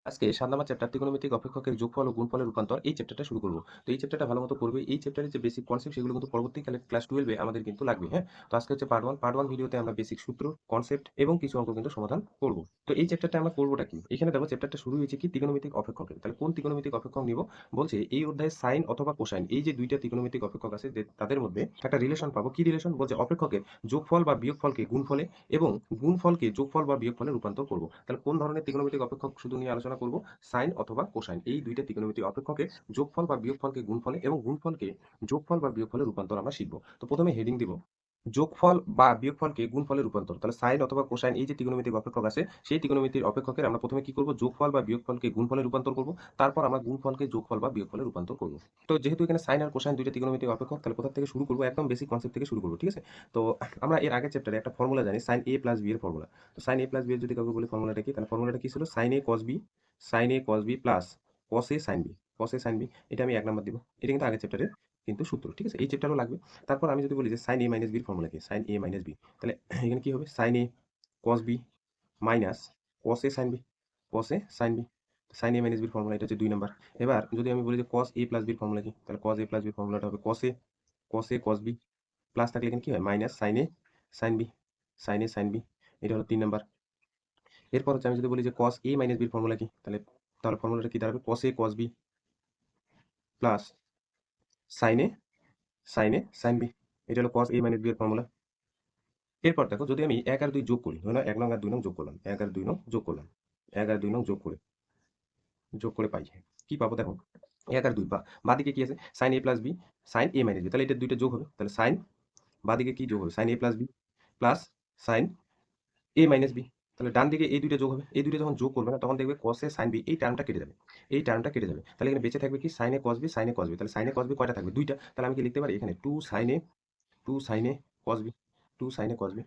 আজকে ৭ number chapter ত্রিকোণমিতিক অপেক্ষকের যোগফল ও গুণফলের রূপান্তর এই চ্যাপ্টারটা শুরু করব। তো এই চ্যাপ্টারটা ভালোমতো পড়বে। এই চ্যাপ্টারের যে বেসিক কনসেপ্ট সেগুলো কিন্তু পরবর্তীকালে ক্লাস 12 এ আমাদের কিন্তু লাগবে, হ্যাঁ? তো আজকে হচ্ছে পার্ট 1। পার্ট 1 ভিডিওতে আমরা বেসিক সূত্র, কনসেপ্ট এবং কিছু অঙ্ক কিন্তু সমাধান করব। তো এই চ্যাপ্টারটা আমরা করবোটা কি? এখানে দেখো চ্যাপ্টারটা শুরু হয়েছে কি ত্রিকোণমিতিক অপেক্ষকের। তাহলে কোন ত্রিকোণমিতিক অপেক্ষক নিব? বলছে এই অধ্যায়ে সাইন অথবা কোসাইন এই যে দুইটা ত্রিকোণমিতিক অপেক্ষক আছে যে তাদের মধ্যে একটা রিলেশন পাবো। কি রিলেশন? বলছে অপেক্ষকের যোগফল বা বিয়োগফলকে গুণফলে এবং গুণফলকে যোগফল বা বিয়োগফলে রূপান্তর করব। তাহলে কোন ধরনের ত্রিকোণমিতিক অপেক্ষক শুধু নিয়ে আলোচনা করব? সাইন অথবা কোসাইন এই দুইটা ত্রিকোণমিতিক অপেক্ষকের যোগফল বা বিয়োগফলকে গুণফলে এবং গুণফলকে যোগফল বা বিয়োগফলে রূপান্তর আমরা শিখব। তো প্রথমে হেডিং দিব যোগফল বা বিয়োগফলকে গুণফলে রূপান্তর। তাহলে সাইন অথবা কোসাইন এই যে ত্রিকোণমিতিক অপেক্ষক আছে সেই ত্রিকোণমিতিক অপেক্ষকের আমরা প্রথমে কি করব? যোগফল বা বিয়োগফলকে গুণফলে রূপান্তর করব। তারপর আমরা গুণফলকে যোগফল বা বিয়োগফলে রূপান্তর করব। তো যেহেতু এখানে সাইন আর কোসাইন দুইটা ত্রিকোণমিতিক অপেক্ষক তাহলে কোথা থেকে শুরু করব? একদম বেসিক কনসেপ্ট থেকে শুরু করব, ঠিক আছে? তো আমরা এর আগের চ্যাপ্টারে একটা ফর্মুলা জানি সাইন এ প্লাস বি এর ফর্মুলা। তো সাইন এ প্লাস বি এর যদি কাউকে বলি ফর্মুলাটা কি? তাহলে ফর্মুলাটা কি ছিল? সাইন এ কস বি প্লাস কস এ সাইন বি, কস এ সাইন বি। এটা আমি ১ নাম্বার দিব। এটা কিন্তু আগের চ্যাপ্টারের কিন্তু সূত্র, ঠিক আছে? এই চ্যাপ্টারও লাগবে। তারপর আমি যদি বলি যে সাইন এ মাইনাস বির ফর্মুলা কি? সাইন এ মাইনাস বি। তাহলে এখানে কি হবে? সাইন এ কস বি মাইনাস কস এ সাইন বি, কস এ সাইন বি। সাইন এ মাইনাস বির ফর্মুলা এটা হচ্ছে ২ নাম্বার। এবার যদি আমি বলি যে কস এ প্লাস বির ফর্মুলা কি? তাহলে কস এ প্লাস বির ফর্মুলাটা হবে কস এ কস বি প্লাস থাকলে এখানে কি হয়? মাইনাস সাইন এ সাইন বি, সাইন এ সাইন বি। এটা হলো ৩ নাম্বার। এরপর হচ্ছে আমি যদি বলি যে cos a মাইনাস b এর ফর্মুলা কি? তাহলে ফর্মুলাটা কি দাঁড়াবে? cos a cos b plus sin a sin a sin b। এটা হলো cos a মাইনাস b এর ফর্মুলা। এরপর দেখো যদি আমি ১ আর ২ যোগ করি, ধরে নাও ১ নং আর ২ নং যোগ করলাম। ১ আর ২ নং যোগ করলাম। ১ আর ২ নং যোগ করে পাই। কি পাবো দেখো? ১ আর ২ বাঁদিকে কি আছে? sin a plus b sin a minus b। তাহলে এটা ২ টা যোগ হবে। তাহলে sin বাঁদিকে কি যোগ হবে? sin a plus b plus sin a minus b। তাহলে ডান দিকে এই ২ টা যোগ হবে। এই ২ টা যখন যোগ করবে না তখন দেখবে cos a sin b এই টার্মটা কেটে যাবে। এই টার্মটা কেটে যাবে। তাহলে এখানে বেঁচে থাকবে কি sin a cos b sin a cos b। তাহলে sin a cos b কয়টা থাকবে? ২ টা। তাহলে আমি কি লিখতে পারি এখানে 2 sin a cos b 2 sin a cos b।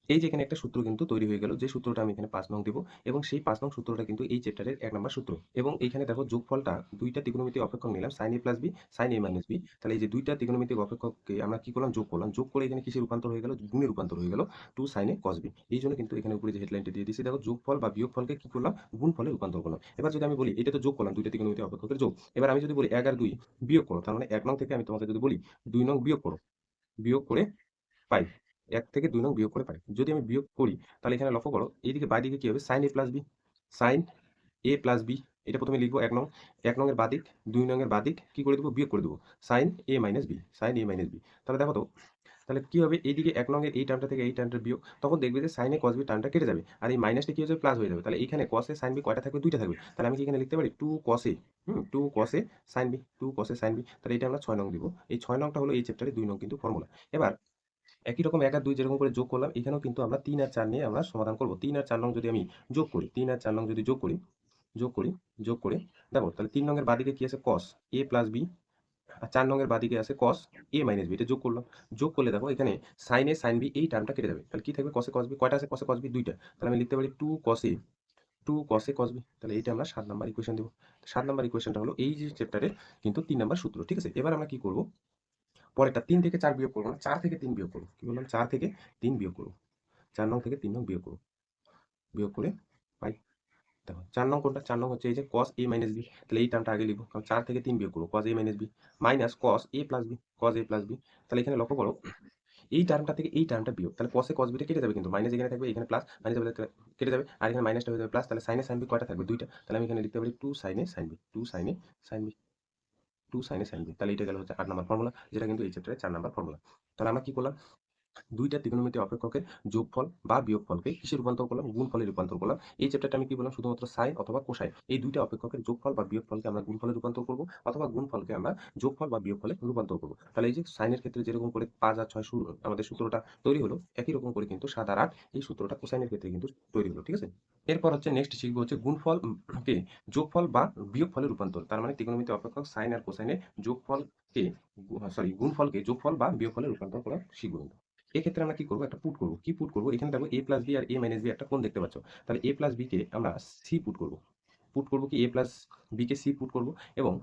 এই যে এখানে একটা সূত্র কিন্তু তৈরি হয়ে গেল যে সূত্রটা আমি এখানে ৫ নং দিব এবং সেই ৫ নং সূত্রটা কিন্তু এই চ্যাপ্টারের ১ নাম্বার সূত্র এবং এইখানে দেখো যোগফলটা ২ টা ত্রিকোণমিতিক অপেক্ষক নিলাম sin a plus b sin a minus b। তাহলে এই যে ২ টা ত্রিকোণমিতিক অপেক্ষককে আমরা কি করলাম? যোগ করলাম। যোগ করে এখানে কিসে রূপান্তর হয়ে গেল? গুণে রূপান্তর হয়ে গেল 2 sin a cos b। এইজন্য কিন্তু এখানে উপরে যে হেডলাইনটা দিয়ে দিয়েছি দেখো যোগফল বা বিয়োগফলকে কি করলাম? গুণফলে রূপান্তর করলাম। এবার যদি আমি বলি এটা তো যোগ করলাম ২ টা ত্রিকোণমিতিক অপেক্ষকের যোগ। এবার আমি যদি বলি ১ আর ২ বিয়োগ করো তার মানে ১ নং থেকে আমি তোমাকে যদি বলি ২ নং বিয়োগ করো। বিয়োগ করে পাই। ১ থেকে ২ নং বিয়োগ করে পাই। যদি আমি বিয়োগ করি তাহলে এখানে লক্ষ্য করো এইদিকে বাঁদিকে কি হবে? sin a plus b sin a plus b। এটা প্রথমে লিখবো ১ নং। ১ নং এর বাঁদিক ২ নং এর বাঁদিক কি করে দেব? বিয়োগ করে দেব। sin a minus b sin a minus b। তাহলে দেখো তো তাহলে কি হবে? এইদিকে ১ নং এর এই টার্মটা থেকে এই টার্মটার বিয়োগ। তখন দেখবে যে sin a cos b টার্মটা কেটে যাবে। আর এই মাইনাসটা কি হয়ে যাবে? প্লাস হয়ে যাবে। তাহলে এইখানে cos a sin b কয়টা থাকবে? ২ টা থাকবে। তাহলে আমি কি এখানে লিখতে পারি 2 cos a 2 cos a sin b ২ cos a sin b। তাহলে এটা আমরা ৬ নং দিব। এই ৬ নংটা হলো এই চ্যাপ্টারে ২ নং কিন্তু ফর্মুলা। এবার একই রকম ১ আর ২ যেরকম করে যোগ করলাম, এখানেও কিন্তু আমরা ৩ আর ৪ নিয়ে আমরা সমাধান করব। ৩ আর ৪ নং যদি আমি যোগ করি, ৩ আর ৪ নং যদি যোগ করি, যোগ করে দেখো তাহলে ৩ নং এর বাঁদিকে কি আছে? cos a প্লাস b আর ৪ নং এর বাঁদিকে আছে cos a মাইনাস b। এটা যোগ করলাম। যোগ করলে দেখো এখানে sin a sin b এই টার্মটা কেটে যাবে। তাহলে কি থাকবে? cos a cos b কয়টা আছে? cos a cos b ২ টা। তাহলে আমি লিখতে পারি 2 cos a cos b। তাহলে এইটা আমরা ৭ নাম্বার ইকুয়েশন দেব। ৭ নাম্বার ইকুয়েশনটা হলো এই যে চ্যাপ্টারের কিন্তু ৩ নাম্বার সূত্র। ঠিক আছে? এবার আমরা কি করব? পরেরটা ৩ থেকে ৪ বিয়োগ করব না, ৪ থেকে ৩ বিয়োগ করব। কি বললাম? ৪ থেকে ৩ বিয়োগ করব। ৪ নং থেকে ৩ নং বিয়োগ করব। বিয়োগ করে পাই। দেখো ৪ নং কোনটা? ৪ নং হচ্ছে এই যে cos a মাইনাস b। তাহলে এই টার্মটা আগে লিখব। কারণ ৪ থেকে ৩ বিয়োগ করব। cos a minus b minus cos a plus b cos a plus b। তাহলে এখানে লক্ষ্য করো এই টার্মটা থেকে এই টার্মটা বিয়োগ। তাহলে cos a cos b টা কেটে যাবে কিন্তু মাইনাস এখানে থাকবে, এখানে প্লাস মাইনাস কেটে যাবে। আর এখানে মাইনাসটা হয়ে যাবে প্লাস। তাহলে sin a sin b কয়টা থাকবে? ২ টা। তাহলে আমি এখানে লিখতে পারি 2 sin a sin b 2 sin a sin b 2 sin a sin b। তাহলে এটা গেল হচ্ছে ৮ নাম্বার ফর্মুলা যেটা কিন্তু এই চ্যাপ্টারের ৪ নাম্বার ফর্মুলা। তাহলে আমরা কি করলাম? ২ টা ত্রিকোণমিতিক অপেক্ষকের যোগফল বা বিয়োগফলকে কিসে রূপান্তর করলাম? গুণফলে রূপান্তর করলাম। এই চ্যাপ্টারটা আমি কি বললাম? শুধুমাত্র সাইন অথবা কোসাইন এই ২ টা অপেক্ষকের যোগফল বা বিয়োগফলকে আমরা গুণফলে রূপান্তর করব অথবা গুণফলকে আমরা যোগফল বা বিয়োগফলে রূপান্তর করব। তাহলে এই যে সাইনের ক্ষেত্রে যেরকম করে ৫ আর ৬ আমাদের সূত্রটা তৈরি হলো, একই রকম করে কিন্তু ৭ আর ৮ এই সূত্রটা কোসাইনের ক্ষেত্রে কিন্তু তৈরি হলো। ঠিক আছে? এরপর হচ্ছে নেক্সট শিখব হচ্ছে গুণফল কে যোগফল বা বিয়োগফলে রূপান্তর। তার মানে ত্রিকোণমিতিক অপেক্ষক সাইন আর কোসাইনের যোগফলকে গুণফলকে যোগফল বা বিয়োগফলে রূপান্তর করা শিখব কিন্তু। এক্ষেত্রে আমরা কি করব? একটা পুট করব। কি পুট করব? এখানে দেখো a প্লাস b আর a মাইনাস b একটা কোণ দেখতে পাচ্ছ। তাহলে a প্লাস b কে আমরা c পুট করব। পুট করব কি a plus b K c put করব এবং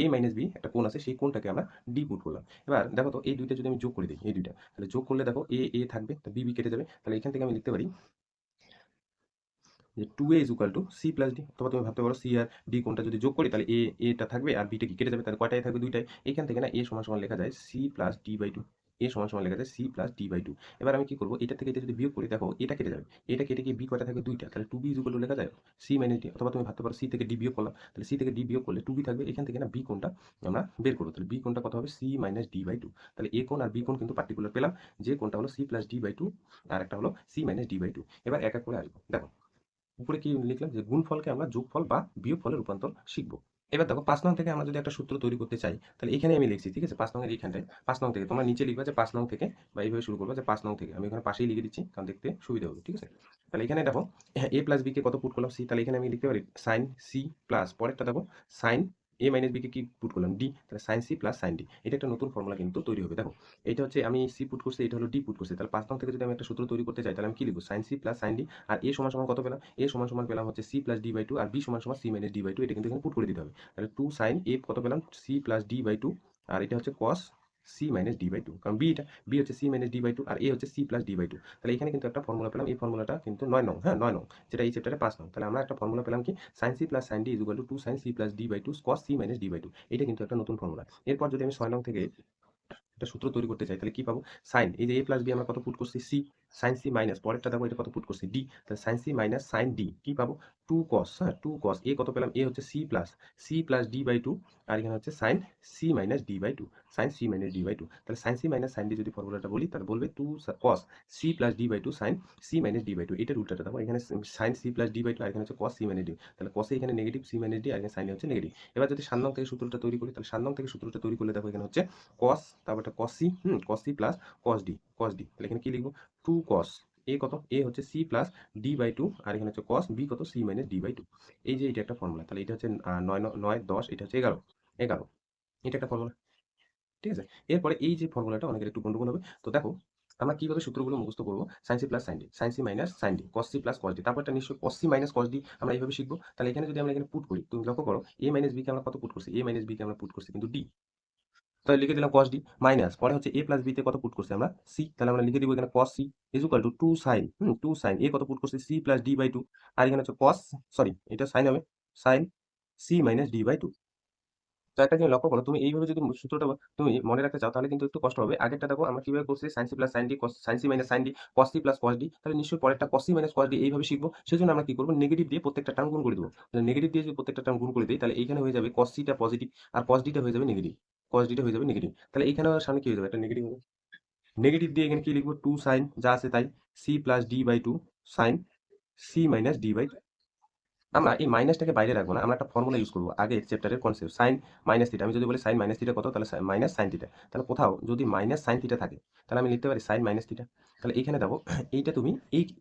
a মাইনাস b একটা কোণ আছে সেই কোণটাকে আমরা d পুট করলাম। এবার দেখো তো এই ২ টা যদি আমি যোগ করে দেই এই ২ টা। তাহলে যোগ করলে দেখো a থাকবে, তো b কেটে যাবে। তাহলে এখান থেকে আমি লিখতে পারি যে 2a is equal two c plus d, অথবা তুমি ভাবতে পারো c আর d কোনটা যদি যোগ করি তাহলে এটা থাকবে আর bটা কি কেটে যাবে, তাহলে কয়টাই থাকবে, দুইটাই। এখান থেকে না a সমান সমান লেখা যায় c plus d by two, a সমান সমান লেখা যায় c plus d by two. এবার আমি কি করবো, এটা থেকে এটা যদি বিয়োগ করি, দেখো এটা কেটে যাবে, এটা কেটে গিয়ে b কয়টা থাকবে, দুইটা, তাহলে 2b ইজ ইকুয়াল টু লেখা যায় c মাইনাস d, অথবা তুমি ভাবতে পারো c থেকে d বিয়োগ করলাম, তাহলে c থেকে d বিয়োগ করলে 2b থাকবে, এখান থেকে না b কোনটা আমরা বের করবো, তাহলে b কোনটা কত হবে, c minus d by two. তাহলে a কোণ আর b কোণ কিন্তু পার্টিকুলার পেলাম, যে কোনটা হলো c plus d by two আর একটা হলো c minus d by two. এবার এক এক করে আসবো, দেখো উপরে কি লিখলাম যে গুণফলকে আমরা যোগফল বা বিয়োগফলে রূপান্তর শিখবো। এবার দেখো 5 নং থেকে আমরা যদি একটা সূত্র তৈরি করতে চাই, তাহলে এখানে আমি লিখছি, ঠিক আছে, 5 নং এর এইখানটায় 5 নং থেকে তোমরা নিচে লিখবা যে 5 নং থেকে, বা এইভাবে শুরু করবা যে 5 নং থেকে, আমি এখানে পাশেই লিখে দিচ্ছি কারণ দেখতে সুবিধা হবে, ঠিক আছে। তাহলে এখানে দেখো a প্লাস b কে কত পুট করলাম, c, তাহলে এখানে আমি লিখতে পারি সাইন c প্লাস, পরেরটা দেখো সাইন a মাইনাস b কে কি পুট করলাম, d, তাহলে sine c plus sine d। এটা একটা নতুন ফর্মুলা কিন্তু তৈরি হবে। দেখো এটা হচ্ছে আমি c পুট করছি, এটা হলো d পুট করছি, তাহলে 5 নং থেকে যদি আমি একটা সূত্র তৈরি করতে চাই, তাহলে আমি কি লিখবো, sine c plus sine d। আর a সমান সমান কত পেলাম, a সমান সমান পেলাম হচ্ছে c plus d by two, আর b সমান সমান c minus d by two. এটা কিন্তু এখানে পুট করে দিতে হবে। তাহলে 2 সাইন a কত পেলাম, c plus d by two, আর এটা হচ্ছে cos c minus d by two, কারণ b হচ্ছে c minus d by two, আর a হচ্ছে c plus d by two. তাহলে এখানে কিন্তু একটা ফর্মুলা পেলাম, এই ফর্মুলাটা কিন্তু 9 নং, হ্যাঁ 9 নং, যেটা এই চ্যাপ্টারে 5 নং। তাহলে আমরা একটা ফর্মুলা পেলাম কি, sine c plus sine d is equal to 2 sine c plus d by two cos c minus d by two. এটা কিন্তু একটা নতুন ফর্মুলা। এরপর যদি আমি 6 নং থেকে একটা সূত্র তৈরি করতে চাই, তাহলে কি পাবো, সাইন, এই যে a প্লাস b আমরা কত পুট করছি, c, সাইন c মাইনাস, পরেরটা দেখো এটা কত পুট করছি, d, তাহলে sine c minus sine d কি পাবো, 2 cos, হ্যাঁ 2 cos, a কত পেলাম, a হচ্ছে c plus d by two, আর এখানে হচ্ছে sine c minus d by two, sine c minus d by two. তাহলে sine c minus sine d যদি ফর্মুলাটা বলি, তাহলে বলবে 2 cos c plus d by two sine c minus d by two. এটার উল্টাটা দেখো, এখানে sine c plus d by two, আর এখানে হচ্ছে cos c মাইনাস d, তাহলে cos এ এখানে নেগেটিভ, c মাইনাস d, আর এখানে সাইনে হচ্ছে নেগেটিভ। এবার যদি 7 নং থেকে সূত্রটা তৈরি করি, তাহলে 7 নং থেকে সূত্রটা তৈরি করলে দেখো এখানে হচ্ছে cos, তারপর একটা cos c, cos c plus cos d, তাহলে এখানে কি লিখবো, 2 cos, a কত, a হচ্ছে c plus d by two, আর এখানে হচ্ছে cos b কত, c minus d by two. এই যে এটা একটা ফর্মুলা, তাহলে এটা হচ্ছে 9 10, এটা হচ্ছে 11 11, এটা একটা ফর্মুলা, ঠিক আছে। এরপরে এই যে ফর্মুলাটা অনেকের একটু গন্ডগোল হবে, তো দেখো আমরা কিভাবে সূত্রগুলো মুখস্থ করবো, sine C plus sine D, sine C minus sine D, cos C plus cos D, তারপরটা নিশ্চয়ই cos C minus cos D আমরা এইভাবে শিখবো। তাহলে এখানে যদি আমরা এখানে পুট করি, তুমি লক্ষ্য করো এ মাইনাস বি কে আমরা কত পুট করছি, এ মাইনাস বি কে আমরা পুট করছি কিন্তু ডি, তাহলে লিখে দিলাম cos d মাইনাস, পরে হচ্ছে a প্লাস b তে কত পুট করছি আমরা, c, তাহলে আমরা লিখে দিব এখানে cos c is equal to 2 sin, 2 sin a কত পুট করছি, c plus d by two, আর এখানে হচ্ছে cos, সরি এটা sin হবে, sin c minus d by two. তো একটা জিনিস লক্ষ্য করো, তুমি এইভাবে যদি সূত্রটা তুমি মনে রাখতে চাও, তাহলে কিন্তু একটু কষ্ট হবে। আগেরটা দেখো আমরা কিভাবে করছি, sin c plus sin d, sin c minus sin d, cos c plus cos d, তাহলে নিশ্চয়ই পরেরটা cos c minus cos d এইভাবে শিখবো। সেজন্য আমরা কি করবো, নেগেটিভ দিয়ে প্রত্যেকটা টার্ম গুণ করে দেবো। নেগেটিভ দিয়ে যদি প্রত্যেকটা টার্ম গুণ করে দিই, তাহলে এইখানে হয়ে যাবে cos c টা পজিটিভ, আর cos d টা হয়ে যাবে নেগেটিভ, cos d টা হয়ে যাবে নেগেটিভ। তাহলে এখানে সামনে কি হয়ে যাবে, একটা নেগেটিভ হবে, নেগেটিভ দিয়ে এখানে কি লিখবো, 2 sin যা আছে তাই, c plus d by two sin c minus d by, আমরা এই মাইনাসটাকে বাইরে রাখবো না, আমরা একটা ফর্মুলা ইউজ করবো আগের চ্যাপ্টারের কনসেপ্ট, সাইন মাইনাস থিটা। আমি যদি বলি সাইন মাইনাস থিটা কত, তাহলে মাইনাস সাইন থিটা, তাহলে কোথাও যদি মাইনাস সাইন থিটা থাকে, তাহলে আমি লিখতে পারি সাইন মাইনাস থিটা। তাহলে এইখানে দেখো এইটা তুমি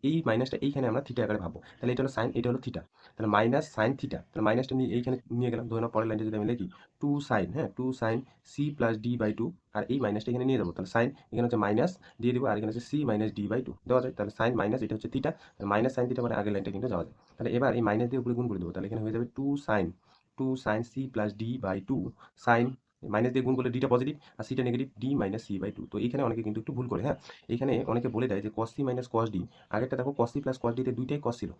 এই মাইনাসটা এইখানে আমরা থিটা আকারে ভাববো, তাহলে এটা হলো সাইন, এটা হলো থিটা, তাহলে মাইনাস সাইন থিটা, তাহলে মাইনাসটা নিয়ে এইখানে নিয়ে গেলাম, ধরে নাও পরের লাইনটা যদি আমি লিখি 2 সাইন, হ্যাঁ 2 sine C plus D by two, আর এই মাইনাসটা এখানে নিয়ে যাবো, তাহলে সাইন এখানে হচ্ছে মাইনাস দিয়ে দিব, আর এখানে হচ্ছে C minus D by two দেওয়া যায়, তাহলে সাইন মাইনাস এটা হচ্ছে থিটা, মাইনাস সাইন থিটা মানে আগের লাইনটা কিন্তু যাওয়া যায়। তাহলে এবার এই মাইনাস দিয়ে উপরে গুণ করে দেবো, তাহলে এখানে হয়ে যাবে 2 sine C plus D by two sine, minus দিয়ে গুণ করলে ডিটা পজিটিভ আর সিটা negative, D minus C by two. তো এখানে অনেকে কিন্তু একটু ভুল করে, হ্যাঁ এখানে অনেকে বলে দেয় যে cos C minus cos D, আগেরটা দেখো কস সি প্লাস কস ডিতে দুইটাই কস ছিল,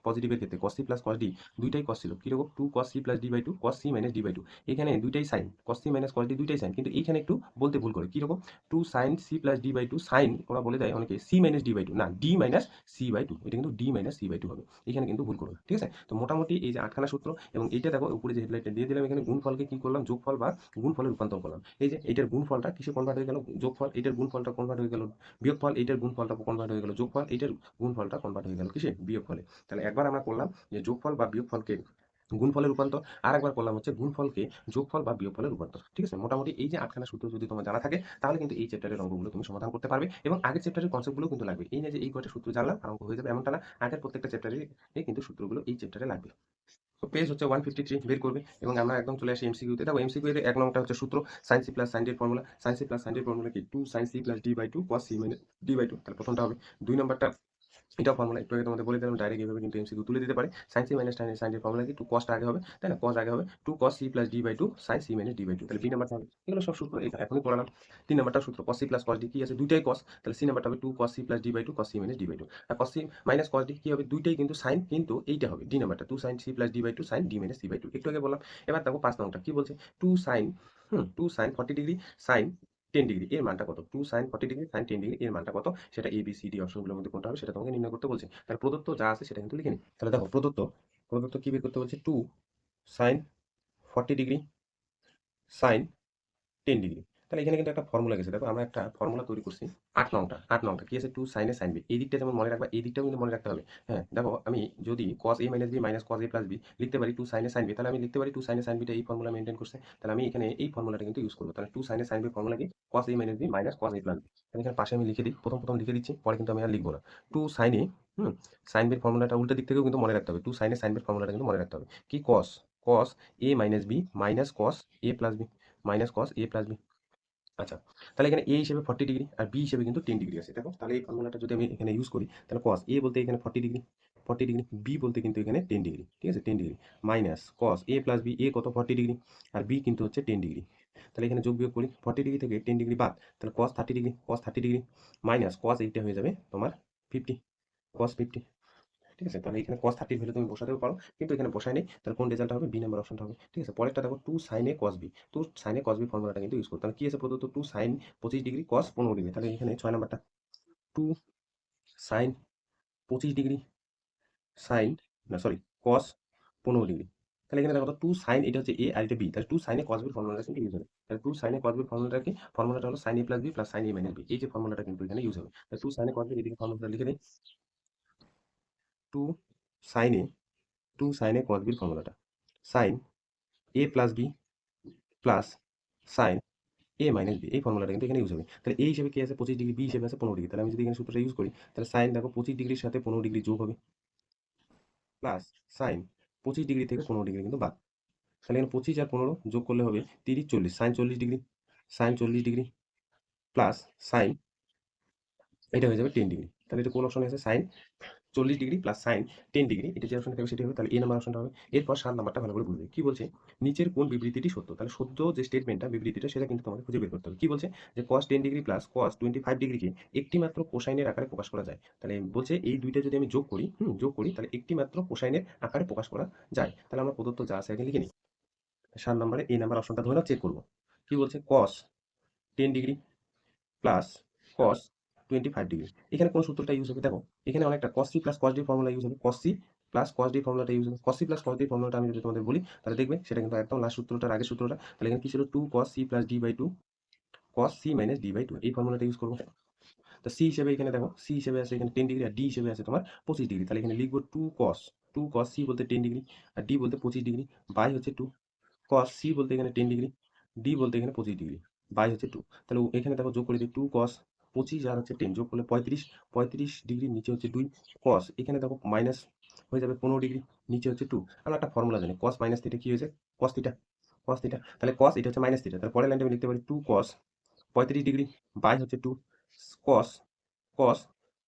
পজিটিভের ক্ষেত্রে cos C plus cos D দুইটাই কস ছিল, কিরকম 2 cos C plus D by two cos C minus D by two, এখানে দুইটাই sine, cos C minus cos D দুইটাই সাইন, কিন্তু এইখানে একটু বলতে ভুল করে, কিরকম 2 sine C plus D by two sine, ওরা বলে দেয় অনেকে C minus D by two, না D minus C by two, এটা কিন্তু D minus C by two হবে, এখানে কিন্তু ভুল করবে, ঠিক আছে। তো মোটামুটি এই যে আটখানা সূত্র, এবং এইটা দেখো উপরে যে হেডলাইনটা দিয়ে দিলাম, এখানে গুণফলকে কি করলাম, যোগফল বা গুণফলে রূপান্তর করলাম। এই যে এইটার গুণফলটা কিসে কনভার্ট হয়ে গেল, যোগফল, এইটার গুণফলটা কনভার্ট হয়ে গেল বিয়োগফল, এইটার গুণফলটা কনভার্ট হয়ে গেল যোগফল, এইটার গুণফলটা কনভার্ট হয়ে গেল কিসে, বিয়োগফলে। তাহলে একবার আমরা করলাম যে যোগফল বা বিয়োগফলকে গুণফলে রূপান্তর, আর একবার করলাম হচ্ছে গুণফলকে যোগফল বা বিয়োগফলে রূপান্তর, ঠিক আছে। মোটামুটি এই যে আটখানা সূত্র যদি তোমার জানা থাকে, তাহলে কিন্তু এই চ্যাপ্টারের অঙ্কগুলো তুমি সমাধান করতে পারবে, এবং আগের চ্যাপ্টারের কনসেপ্টগুলো কিন্তু লাগবে, এই না যে এই কয়টা সূত্র জানলাম আর অঙ্ক হয়ে যাবে এমনটা না, আগের প্রত্যেকটা চ্যাপ্টারে কিন্তু সূত্রগুলো এই চ্যাপ্টারে লাগবে। তো পেজ হচ্ছে 153 বের করবে, এবং আমরা একদম চলে আসি এমসিকিউতে। দেখো এমসিকিউ এর এক নম্বরটা হচ্ছে সূত্র sine C plus sine D এর formula, sine C plus sine D এর ফর্মুলা কি 2 sine C plus D by two cos C minus D by two, তাহলে প্রথমটা হবে। দুই নম্বরটা এটাও ফর্মুলা একটু আগে তোমাদের বলে দিলাম, ডাইরেক্ট এভাবে কিন্তু এমসিকিউ তুলে দিতে পারে। sin c minus tan sin এর ফর্মুলা কি? 2 cos টা আগে হবে, তাই না? cos আগে হবে 2 cos c plus d by 2 sin c minus d by 2, তাহলে b নাম্বারটা হবে। এগুলো সব সূত্র এখনই পড়ালাম। 3 নাম্বারটাও সূত্র cos c plus cos d কি আছে? দুইটাই cos, তাহলে c নাম্বারটা হবে 2 cos c plus d by 2 cos c minus d by 2। আর cos c minus cos d কি হবে? দুইটাই কিন্তু sin, কিন্তু এইটা হবে d নাম্বারটা 2 sin c plus d by 2 sin d minus c by 2, একটু আগে বললাম। এবার দেখো 5 নংটা কি বলছে? 2 sin 2 sin 40 degree sin 10 degree এর মানটা কত? 2 sin 40 ডিগ্রি sin 10 ডিগ্রি এর মানটা কত? সেটা এ বি সি ডি অপশনগুলোর মধ্যে কোনটা হবে সেটা তোমাকে নির্ণয় করতে বলছে। তাহলে প্রদত্ত যা আছে সেটা কিন্তু লিখে নিই। তাহলে দেখো প্রদত্ত কি বের করতে বলছে? 2 sin 40 ডিগ্রি sin 10 ডিগ্রি। তাহলে এখানে কিন্তু একটা ফর্মুলা গেছে। দেখো আমরা একটা ফর্মুলা তৈরি করছি। 8 নংটা কি আছে? 2 sin a sin b। এই দিকটা যেমন মনে রাখবা, এই দিকটাও কিন্তু মনে রাখতে হবে। হ্যাঁ, দেখো আমি যদি cos a minus b minus cos a plus b লিখতে পারি 2 sin a sin b, তাহলে আমি লিখতে পারি 2 sin a sin b টা এই ফর্মুলা মেইনটেইন করছে। তাহলে আমি এখানে এই ফর্মুলাটা কিন্তু ইউজ করব। তাহলে 2 sin a sin b formula কি? cos a minus b minus cos a plus b। তাহলে এখানে পাশে আমি লিখে দিই। প্রথম লিখে দিচ্ছি। পরে কিন্তু আমি আর লিখব না। 2 sin a sin b এর ফর্মুলাটা উল্টা দিক থেকেও কিন্তু মনে রাখতে হবে। 2 sin a sin b এর ফর্মুলাটা কিন্তু মনে রাখতে হবে। কি? cos a minus b minus cos a plus b minus cos a plus b। আচ্ছা, তাহলে এখানে a হিসেবে 40 ডিগ্রি আর b হিসেবে কিন্তু 10 ডিগ্রি আছে। দেখো তাহলে এই ফর্মুলাটা যদি আমি এখানে ইউজ করি, তাহলে cos a বলতে এখানে 40 ডিগ্রি, b বলতে কিন্তু এখানে 10 ডিগ্রি, ঠিক আছে? 10 degree minus cos a plus b, a কত? 40 ডিগ্রি আর b কিন্তু হচ্ছে 10 ডিগ্রি। তাহলে এখানে যোগ বিয়োগ করি, 40 ডিগ্রি থেকে 10 ডিগ্রি বাদ, তাহলে cos 30 ডিগ্রি মাইনাস cos এইটা হয়ে যাবে তোমার 50, cos 50, ঠিক আছে? তাহলে এখানে cos 30 ভ্যালু তুমি বসাতেও পারো, কিন্তু এখানে বসাই নেই। তাহলে কোন রেজাল্টটা হবে? বি নাম্বার অপশনটা হবে, ঠিক আছে? পরেরটা দেখো 2 sin a cos b। 2 sin a cos b ফর্মুলাটা কিন্তু ইউজ করতে হবে। কি আছে প্রদত্ত? 2 sin 25 ডিগ্রি cos 15 ডিগ্রি। তাহলে এখানে 6 নাম্বারটা 2 sin 25 ডিগ্রি sin, না সরি, cos 15 ডিগ্রি। তাহলে এখানে দেখো তো 2 sin, এটা হচ্ছে a আর এটা b, তাহলে 2 sin a cos b ফর্মুলাটা কিন্তু ইউজ হবে। তাহলে 2 sin a cos b ফর্মুলাটা কি? ফর্মুলাটা হলো sin a plus b plus sin a minus b। এই যে ফর্মুলাটা কিন্তু এখানে ইউজ হবে। তাহলে 2 sin a cos b এদিকে ফর্মুলাটা লিখে দেই। 2 sin a 2 sin a cos b এর ফর্মুলাটা sin a plus b plus sin a minus b, এই ফর্মুলাটা কিন্তু এখানে ইউজ হবে। তাহলে a হিসেবে কি আছে? 25 ডিগ্রি, b হিসেবে আছে 15 ডিগ্রি। তাহলে আমি যদি এখানে সূত্রটা ইউজ করি, তাহলে sin দেখো 25 ডিগ্রির সাথে 15 ডিগ্রি যোগ হবে প্লাস sin 25 ডিগ্রি থেকে 15 ডিগ্রি কিন্তু বাদ। তাহলে এখানে 25 আর 15 যোগ করলে হবে 30 40, sin 40 degree, sin 40 degree plus sin এটা হয়ে যাবে 10 ডিগ্রি। তাহলে এটা কোন অপশনে আছে? sin 40 degree plus sin 10 degree, এটা যে অপশনে থাকবে সেটা হবে। তাহলে এ নাম্বার অপশনটা হবে। এরপর 7 নাম্বারটা ভালো করে বুঝবে। কি বলছে? নিচের কোন বিবৃতিটি সত্য? তাহলে সত্য যে স্টেটমেন্টটা, বিবৃতিটা, সেটা কিন্তু তোমাকে খুঁজে বের করতে হবে। কি বলছে? যে cos 10 ডিগ্রি প্লাস cos 25 ডিগ্রিকে একটি মাত্র কোসাইনের আকারে প্রকাশ করা যায়। তাহলে বলছে এই দুইটা যদি আমি যোগ করি তাহলে একটি মাত্র কোসাইনের আকারে প্রকাশ করা যায়। তাহলে আমরা প্রদত্ত যা আছে আগে লিখে নিই। 7 নাম্বারে এই নাম্বার অপশনটা ধরে নাও, চেক করব। কি বলছে? cos 10 degree plus cos 25 degree. এখানে কোন সূত্রটা ইউজ হবে? দেখো এখানে অনেকটা cos c plus cos d formula use হবে। cos c plus cos d ফর্মুলাটা ইউজ হবে। cos c plus cos d ফর্মুলাটা আমি যদি তোমাদের বলি, তাহলে দেখবে সেটা কিন্তু একদম লাস্ট সূত্রটার আগের সূত্রটা। তাহলে এখানে কি ছিল? 2 cos c plus d by 2 cos c minus d by 2, এই ফর্মুলাটা ইউজ করব। তো c হিসেবে এখানে দেখো, c হিসেবে আছে এখানে 10 ডিগ্রি আর d হিসেবে আছে তোমার 25 ডিগ্রি। তাহলে এখানে লিখব 2 cos c বলতে 10 ডিগ্রি আর d বলতে 25 ডিগ্রি বাই হচ্ছে 2 cos c বলতে এখানে 10 ডিগ্রি, d বলতে এখানে 25 ডিগ্রি বাই হচ্ছে 2। তাহলে এখানে দেখো যোগ করে দিই, 2 cos 25 আর হচ্ছে 10 যোগ করলে 35 ডিগ্রির নিচে হচ্ছে 2 cos, এখানে দেখো মাইনাস হয়ে যাবে 15 ডিগ্রি, নিচে হচ্ছে 2। আমরা একটা ফর্মুলা জানি, cos মাইনাস থিটা কি হয়েছে? cos থিটা, তাহলে cos এটা হচ্ছে মাইনাস থিটা। তাহলে পরের লাইনটা আমি লিখতে পারি 2 cos 35 ডিগ্রি বাই হচ্ছে 2 cos cos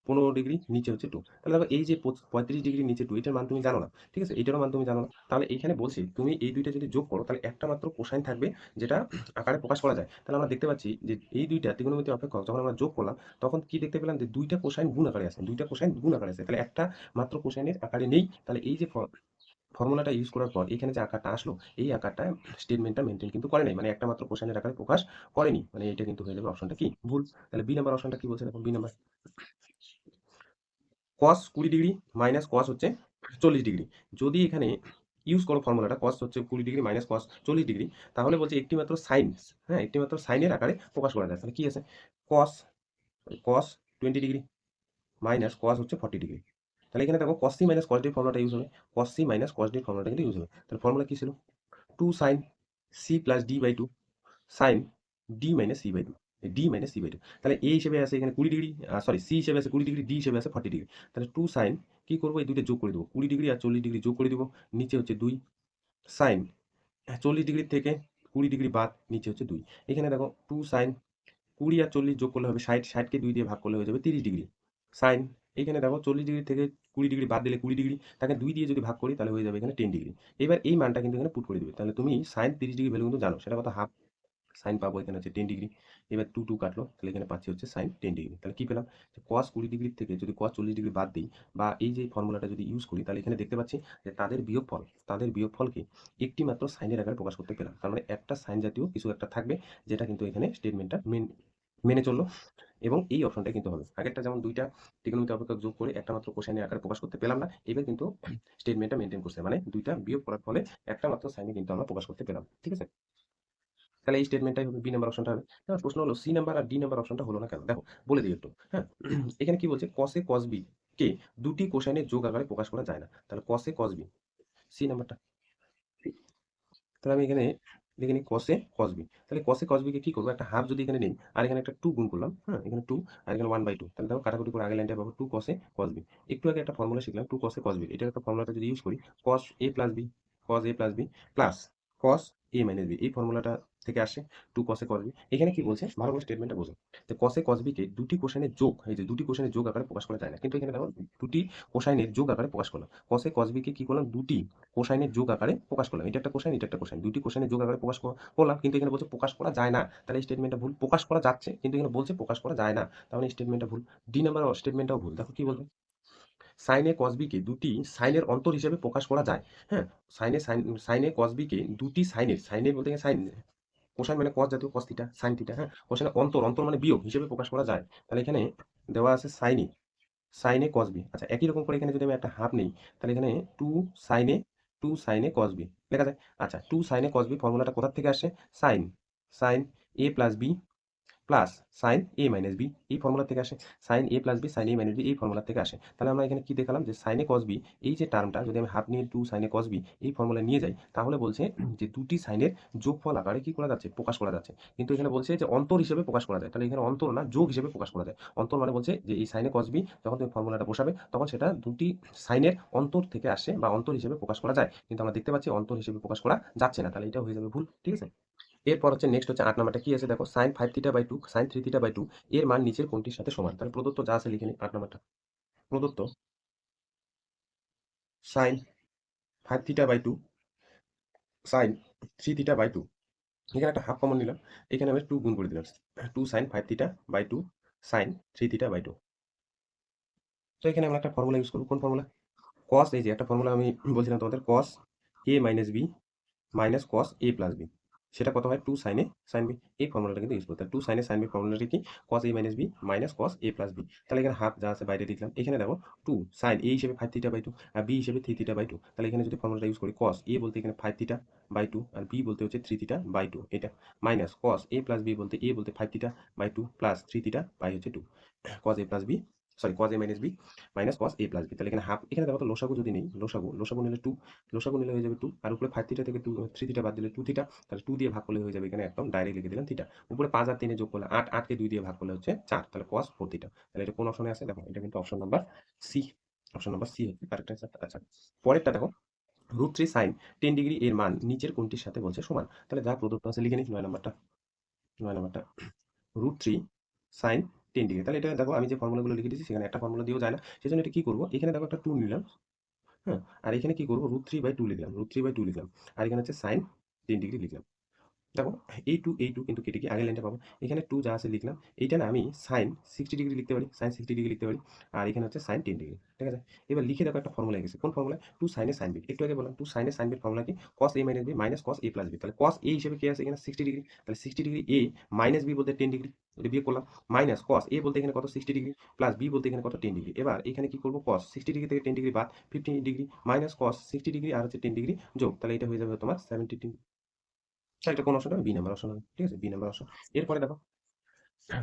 15 ডিগ্রি নিচে হচ্ছে 2। তাহলে দেখো এই যে 35 ডিগ্রির নিচে 2, এটার মান তুমি জানো না, ঠিক আছে? এটারও মান তুমি জানো না। তাহলে এইখানে বলছি তুমি এই দুইটা যদি যোগ করো তাহলে একটা মাত্র কোসাইন থাকবে যেটা আকারে প্রকাশ করা যায়। তাহলে আমরা দেখতে পাচ্ছি যে এই দুইটা ত্রিকোণমিতিক অপেক্ষক যখন আমরা যোগ করলাম তখন কি দেখতে পেলাম? যে দুইটা কোসাইন গুণ আকারে আছে, তাহলে একটা মাত্র কোসাইনের আকারে নেই। তাহলে এই যে ফর্মুলাটা ইউজ করার পর এখানে যে আকারটা আসলো, এই আকারটা স্টেটমেন্টটা মেনটেন কিন্তু করে নাই, মানে একটা মাত্র কোসাইনের আকারে প্রকাশ করেনি, মানে এটা কিন্তু হয়ে যাবে অপশনটা কি? ভুল। তাহলে বি নাম্বার অপশনটা কি বলছে? দেখো B number cos 20 degree minus cos হচ্ছে 40 ডিগ্রি। যদি এখানে ইউজ করো ফর্মুলাটা, cos হচ্ছে 20 ডিগ্রি মাইনাস cos 40 ডিগ্রি, তাহলে বলছে একটি মাত্র সাইন, হ্যাঁ, একটি মাত্র সাইনের আকারে প্রকাশ করা যায়। তাহলে কি আছে? cos cos 20 degree minus cos হচ্ছে 40 ডিগ্রি। তাহলে এখানে দেখো cos c minus cos d ফর্মুলাটা ইউজ হবে। cos c minus cos d ফর্মুলাটা কিন্তু ইউজ হবে। তাহলে ফর্মুলা কি ছিল? 2 sin c plus d by 2 sin d minus c by 2, তাহলে a হিসেবে আছে এখানে 20 ডিগ্রি, সরি, c হিসেবে আছে 20 ডিগ্রি, d হিসেবে আছে 40 ডিগ্রি। তাহলে 2 sin কি করব? এই দুইটা যোগ করে দেব, 20 ডিগ্রি আর 40 ডিগ্রি যোগ করে দিব, নিচে হচ্ছে 2 sin 40 ডিগ্রি থেকে 20 ডিগ্রি বাদ, নিচে হচ্ছে 2। এখানে দেখো 2 sin 20 আর 40 যোগ করলে হবে 60, 60 কে 2 দিয়ে ভাগ করলে হয়ে যাবে 30 ডিগ্রি sin এইখানে দেখো 40 ডিগ্রি থেকে 20 ডিগ্রি বাদ দিলে 20 ডিগ্রি, তাকে 2 দিয়ে যদি ভাগ করি তাহলে হয়ে যাবে এখানে 10 ডিগ্রি। এবার এই মানটা কিন্তু এখানে পুট করে দিবে। তাহলে তুমি সাইন 30 ডিগ্রি ভ্যালু কিন্তু জানো, সেটা কত হাফ সাইন পাবো এখানে হচ্ছে 10 ডিগ্রি। এবার 2 কাটলো, তাহলে এখানে পাচ্ছি হচ্ছে সাইন 10 ডিগ্রি। তাহলে কি পেলাম, কস 20 ডিগ্রি থেকে যদি কস 40 ডিগ্রি বাদ দিই বা এই যে ফর্মুলাটা যদি ইউজ করি, তাহলে এখানে দেখতে পাচ্ছি যে তাদের বিয়োগফলকে একটি মাত্র সাইনের আকারে প্রকাশ করতে পেলাম। তার মানে একটা সাইন জাতীয় কিছু একটা থাকবে, যেটা কিন্তু এখানে স্টেটমেন্টটা মেনে চললো। এবং এই অপশনটা কিন্তু হবে, আগেরটা যেমন দুইটা ত্রিকোণমিতি অপেক্ষক যোগ করে একটা মাত্র কোসাইনের আকারে প্রকাশ করতে পেলাম না, এবার কিন্তু স্টেটমেন্টটা মেনটেন করছে, মানে দুইটা বিয়োগ করার ফলে একটা মাত্র সাইনে কিন্তু আমরা প্রকাশ করতে পেলাম। ঠিক আছে, তাহলে এই স্টেটমেন্টটাই হবে, বি নাম্বার অপশনটা হবে। এবার প্রশ্ন হলো সি নাম্বার আর ডি নাম্বার অপশনটা হলো না কেন, দেখো বলে দিই একটু। হ্যাঁ, এখানে কি বলছে, কসে কস বি কে দুটি কোসাইনের যোগ আকারে প্রকাশ করা যায় না, তাহলে কসে কস বি, সি নাম্বারটা। তাহলে আমি এখানে লিখে নিই কসে কস বি। তাহলে কসে কস বি কে কি করবো, একটা হাফ যদি এখানে নেই আর এখানে একটা 2 গুণ করলাম, হ্যাঁ এখানে 2 আর এখানে 1/2, তাহলে দেখো কাটাকুটি করে আগের লাইনটা পাবো 2 কসে কস বি। একটু আগে একটা ফর্মুলা শিখলাম 2 কসে কস বি, এটার একটা ফর্মুলাটা যদি ইউজ করি, কস a plus B, cos a plus B plus cos a minus B, এই ফর্মুলাটা থেকে আসে 2 কসে কস বি। এখানে কি বলছে ভালো করে স্টেটমেন্টটা বোঝো, তো কসে কস বি কে দুটি কোসাইনের যোগ, এই যে দুটি কোসাইনের যোগ আকারে প্রকাশ করা যায় না, কিন্তু এখানে দেখো দুটি কোসাইনের যোগ আকারে প্রকাশ করলাম। কসে কস বি কে কি করলাম, দুটি কোসাইনের যোগ আকারে প্রকাশ করলাম, এটা একটা কোসাইন এটা একটা কোসাইন, দুইটি কোসাইনের যোগ আকারে প্রকাশ করলাম, কিন্তু এখানে বলছে প্রকাশ করা যায় না, তাহলে এই স্টেটমেন্টটা ভুল। প্রকাশ করা যাচ্ছে কিন্তু এখানে বলছে প্রকাশ করা যায় না, তাহলে এই স্টেটমেন্টটা ভুল। ডি নাম্বার স্টেটমেন্টটাও ভুল। দেখো কি বলবে, সাইনে কসবিকে দুটি সাইনের অন্তর হিসেবে প্রকাশ করা যায়। হ্যাঁ, সাইনে কসবিকে দুটি সাইনের বলতে গেলে সাইন কোসাইন মানে কস জাতীয় কস থিটা সাইন থিটা, হ্যাঁ কোসাইনে অন্তর অন্তর মানে বিয়োগ হিসেবে প্রকাশ করা যায়। তাহলে এখানে দেওয়া আছে সাইনে কসবি। আচ্ছা, একই রকম করে এখানে যদি আমি একটা হাফ নেই, তাহলে এখানে টু সাইনে কসবি লেখা যায়। আচ্ছা, টু সাইনে কসবি ফর্মুলাটা কোথা থেকে আসে, সাইন সাইন এ প্লাস বি প্লাস সাইন এ মাইনাস বি, এই ফর্মুলা থেকে আসে। সাইন এ প্লাস বি সাইন এ মাইনাস বি এই ফর্মুলা থেকে আসে। তাহলে আমরা এখানে কি দেখালাম, যে সাইনে কস বি, এই যে টার্মটা যদি আমি হাফ নিয়ে টু সাইনে কস বি এই ফর্মুলা নিয়ে যাই, তাহলে বলছে যে দুটি সাইনের যোগফল আকারে কি করা যাচ্ছে, প্রকাশ করা যাচ্ছে। কিন্তু এখানে বলছে যে অন্তর হিসেবে প্রকাশ করা যায়, তাহলে এখানে অন্তর না যোগ হিসেবে প্রকাশ করা যায়। অন্তর মানে বলছে যে এই সাইনে কস বি যখন তুমি ফর্মুলাটা বসাবে তখন সেটা দুটি সাইনের অন্তর থেকে আসে বা অন্তর হিসেবে প্রকাশ করা যায়, কিন্তু আমরা দেখতে পাচ্ছি অন্তর হিসেবে প্রকাশ করা যাচ্ছে না, তাহলে এটা হয়ে যাবে ভুল। ঠিক আছে, এরপর হচ্ছে নেক্সট হচ্ছে 8 নাম্বারটা কি আছে দেখো, sin 5 theta by 2 sin 3 theta by 2 এর মান নিচের কোনটির সাথে সমান। তাহলে প্রদত্ত যা আছে লিখে নিই 8 নাম্বারটা। প্রদত্ত sin 5 theta by 2 sin 3 theta by 2, এখানে একটা হাফ কমন নিলাম, এখানে আমি 2 গুণ করে দিলাম, 2 sin 5 theta by 2 sin 3 theta by 2। তো এখানে আমরা একটা ফর্মুলা ইউজ করব, কোন ফর্মুলা, cos, এই যে একটা ফর্মুলা আমি বলছিলাম তোমাদের, cos a minus b minus cos a plus b, সেটা কত হয় টু সাইনে সাইন বি, এই ফর্মুলাটা কিন্তু ইউজ করতে হয়। টু সাইনে সাইন বি ফর্মুলাটা কি, কস a minus b minus cos a plus b. তাহলে এখানে হাফ যা আছে বাইরে লিখলাম, এখানে দেখো টু সাইন এ হিসেবে 5 থিটা বাই 2 আর বি হিসেবে 3 থিটা বাই 2, তাহলে এখানে যদি ফর্মুলাটা ইউজ করি, কস এ বলতে এখানে 5 থিটা বাই 2 আর বি বলতে হচ্ছে 3 থিটা বাই 2 এটা, minus cos a plus b বলতে এ বলতে 5 theta by 2 plus 3 theta by হচ্ছে 2, cos a plus b, sorry cos a minus b minus cos a plus b. তাহলে এখানে half, এখানে দেখো তো লসাগু যদি নেই, লসাগু নিলে 2, লসাগু নিলে হয়ে যাবে 2 আর উপরে 5 থিটা থেকে 2 3 থিটা বাদ দিলে 2 থিটা, তাহলে 2 দিয়ে ভাগ করলে হয়ে যাবে, এখানে একদম ডাইরেক্ট লিখে দিলাম থিটা। উপরে 5 আর 3 যোগ করলে 8, 8 কে 2 দিয়ে ভাগ করলে হচ্ছে 4, তাহলে cos 4 থিটা। তাহলে এটা কোন অপশনে আছে দেখো, এটা কিন্তু option number C, option number C হচ্ছে কারেক্ট অ্যান্সার। আচ্ছা, পরেরটা দেখো, √3 sin 10 ডিগ্রি এর মান নিচের কোনটির সাথে বলছে সমান। তাহলে যা প্রদত্ত আছে লিখে নিই 9 নাম্বারটা, 9 নাম্বারটা √3 sin 10 ডিগ্রি। তাহলে এটা দেখো আমি যে ফর্মুলাগুলো লিখে দিয়েছি সেখানে একটা ফর্মুলা দিয়েও যায় না, সেজন্য এটা কি করব, এখানে দেখো একটা 2 নিলাম, হ্যাঁ আর এখানে কি করব, √3/2 লিখলাম, √3/2 লিখলাম আর এখানে হচ্ছে sin 10 ডিগ্রি লিখলাম। দেখো এই টু কেটে গিয়ে আগের লাইনটা পাবো, এখানে 2 যা আছে লিখলাম, এইটা না আমি sin 60 ডিগ্রি লিখতে পারি, sin 60 ডিগ্রি লিখতে পারি আর এখানে হচ্ছে sin 10 ডিগ্রি। ঠিক আছে, এবার লিখে দেখো একটা ফর্মুলা গেছে, কোন ফর্মুলা, 2 sin এ sin b, একটু আগে বললাম 2 sin এ sin b এর ফর্মুলা কি, cos a minus b minus cos a plus b। তাহলে cos a হিসেবে কি আছে এখানে 60 ডিগ্রি, তাহলে 60 ডিগ্রি a মাইনাস b বলতে 10 ডিগ্রি, এটা বিয়োগ করলাম, মাইনাস cos a বলতে এখানে কত 60 ডিগ্রি প্লাস b বলতে এখানে কত 10 ডিগ্রি। এবার এখানে কি করব, cos 60 ডিগ্রি থেকে 10 ডিগ্রি বাদ 15 ডিগ্রি মাইনাস cos 60 ডিগ্রি আর হচ্ছে 10 ডিগ্রি যোগ, তাহলে এটা হয়ে যাবে তোমার 70 ডিগ্রি। তাহলে এটা কোন অপশন হবে, বি নাম্বার অপশন হবে। ঠিক আছে, বি নাম্বার অপশন। এরপরে দেখো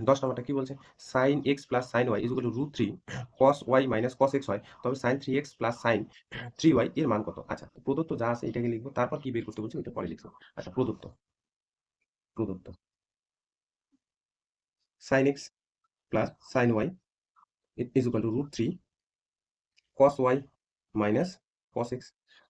10 নাম্বারটা কি বলছে, sin x plus sin y is equal to √3 cos y minus cos x হয়, তবে sin 3x plus sin 3y এর মান কত। আচ্ছা, প্রদত্ত যা আছে এটাকে লিখবো, তারপর কি বের করতে বলছে ওটা পরে লিখবো। আচ্ছা, প্রদত্ত প্রদত্ত sin x plus sin y is equal to √3 cos y minus cos x।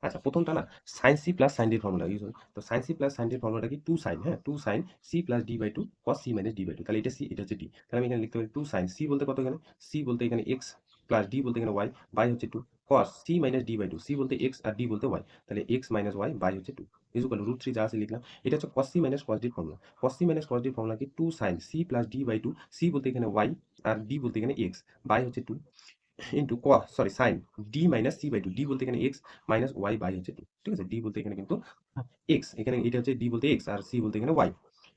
আচ্ছা, প্রথমটা না sin c plus sin d এর ফর্মুলা ইউজ হয়, তো sin c plus sin d এর ফর্মুলাটা কি 2 sin, হ্যাঁ 2 sin c plus d by 2 cos c minus d by 2, তাহলে এটা c এটা হচ্ছে d, তাহলে আমি এখানে লিখতে পারি 2 sin c বলতে কত, এখানে c বলতে এখানে x প্লাস ডি বলতে এখানে ওয়াই বাই হচ্ছে 2 cos c minus D by 2 c বলতে x আর d বলতে y তাহলে x মাইনাস y বাই হচ্ছে 2 ইকুয়াল √3 যা আছে লিখলাম। এটা হচ্ছে cos c minus cos d এর formula. cos c minus cos d এর ফর্মুলা কি 2 sin c plus d by 2 c বলতে এখানে y আর d বলতে এখানে x বাই হচ্ছে 2 into sine d minus C by 2 d বলতে এখানে এক্স মাইনাস ওয়াই বাই হচ্ছে 2 ঠিক আছে। ডি বলতে এখানে কিন্তু এক্স, এখানে এটা হচ্ছে ডি বলতে এক্স আর সি বলতে এখানে ওয়াই।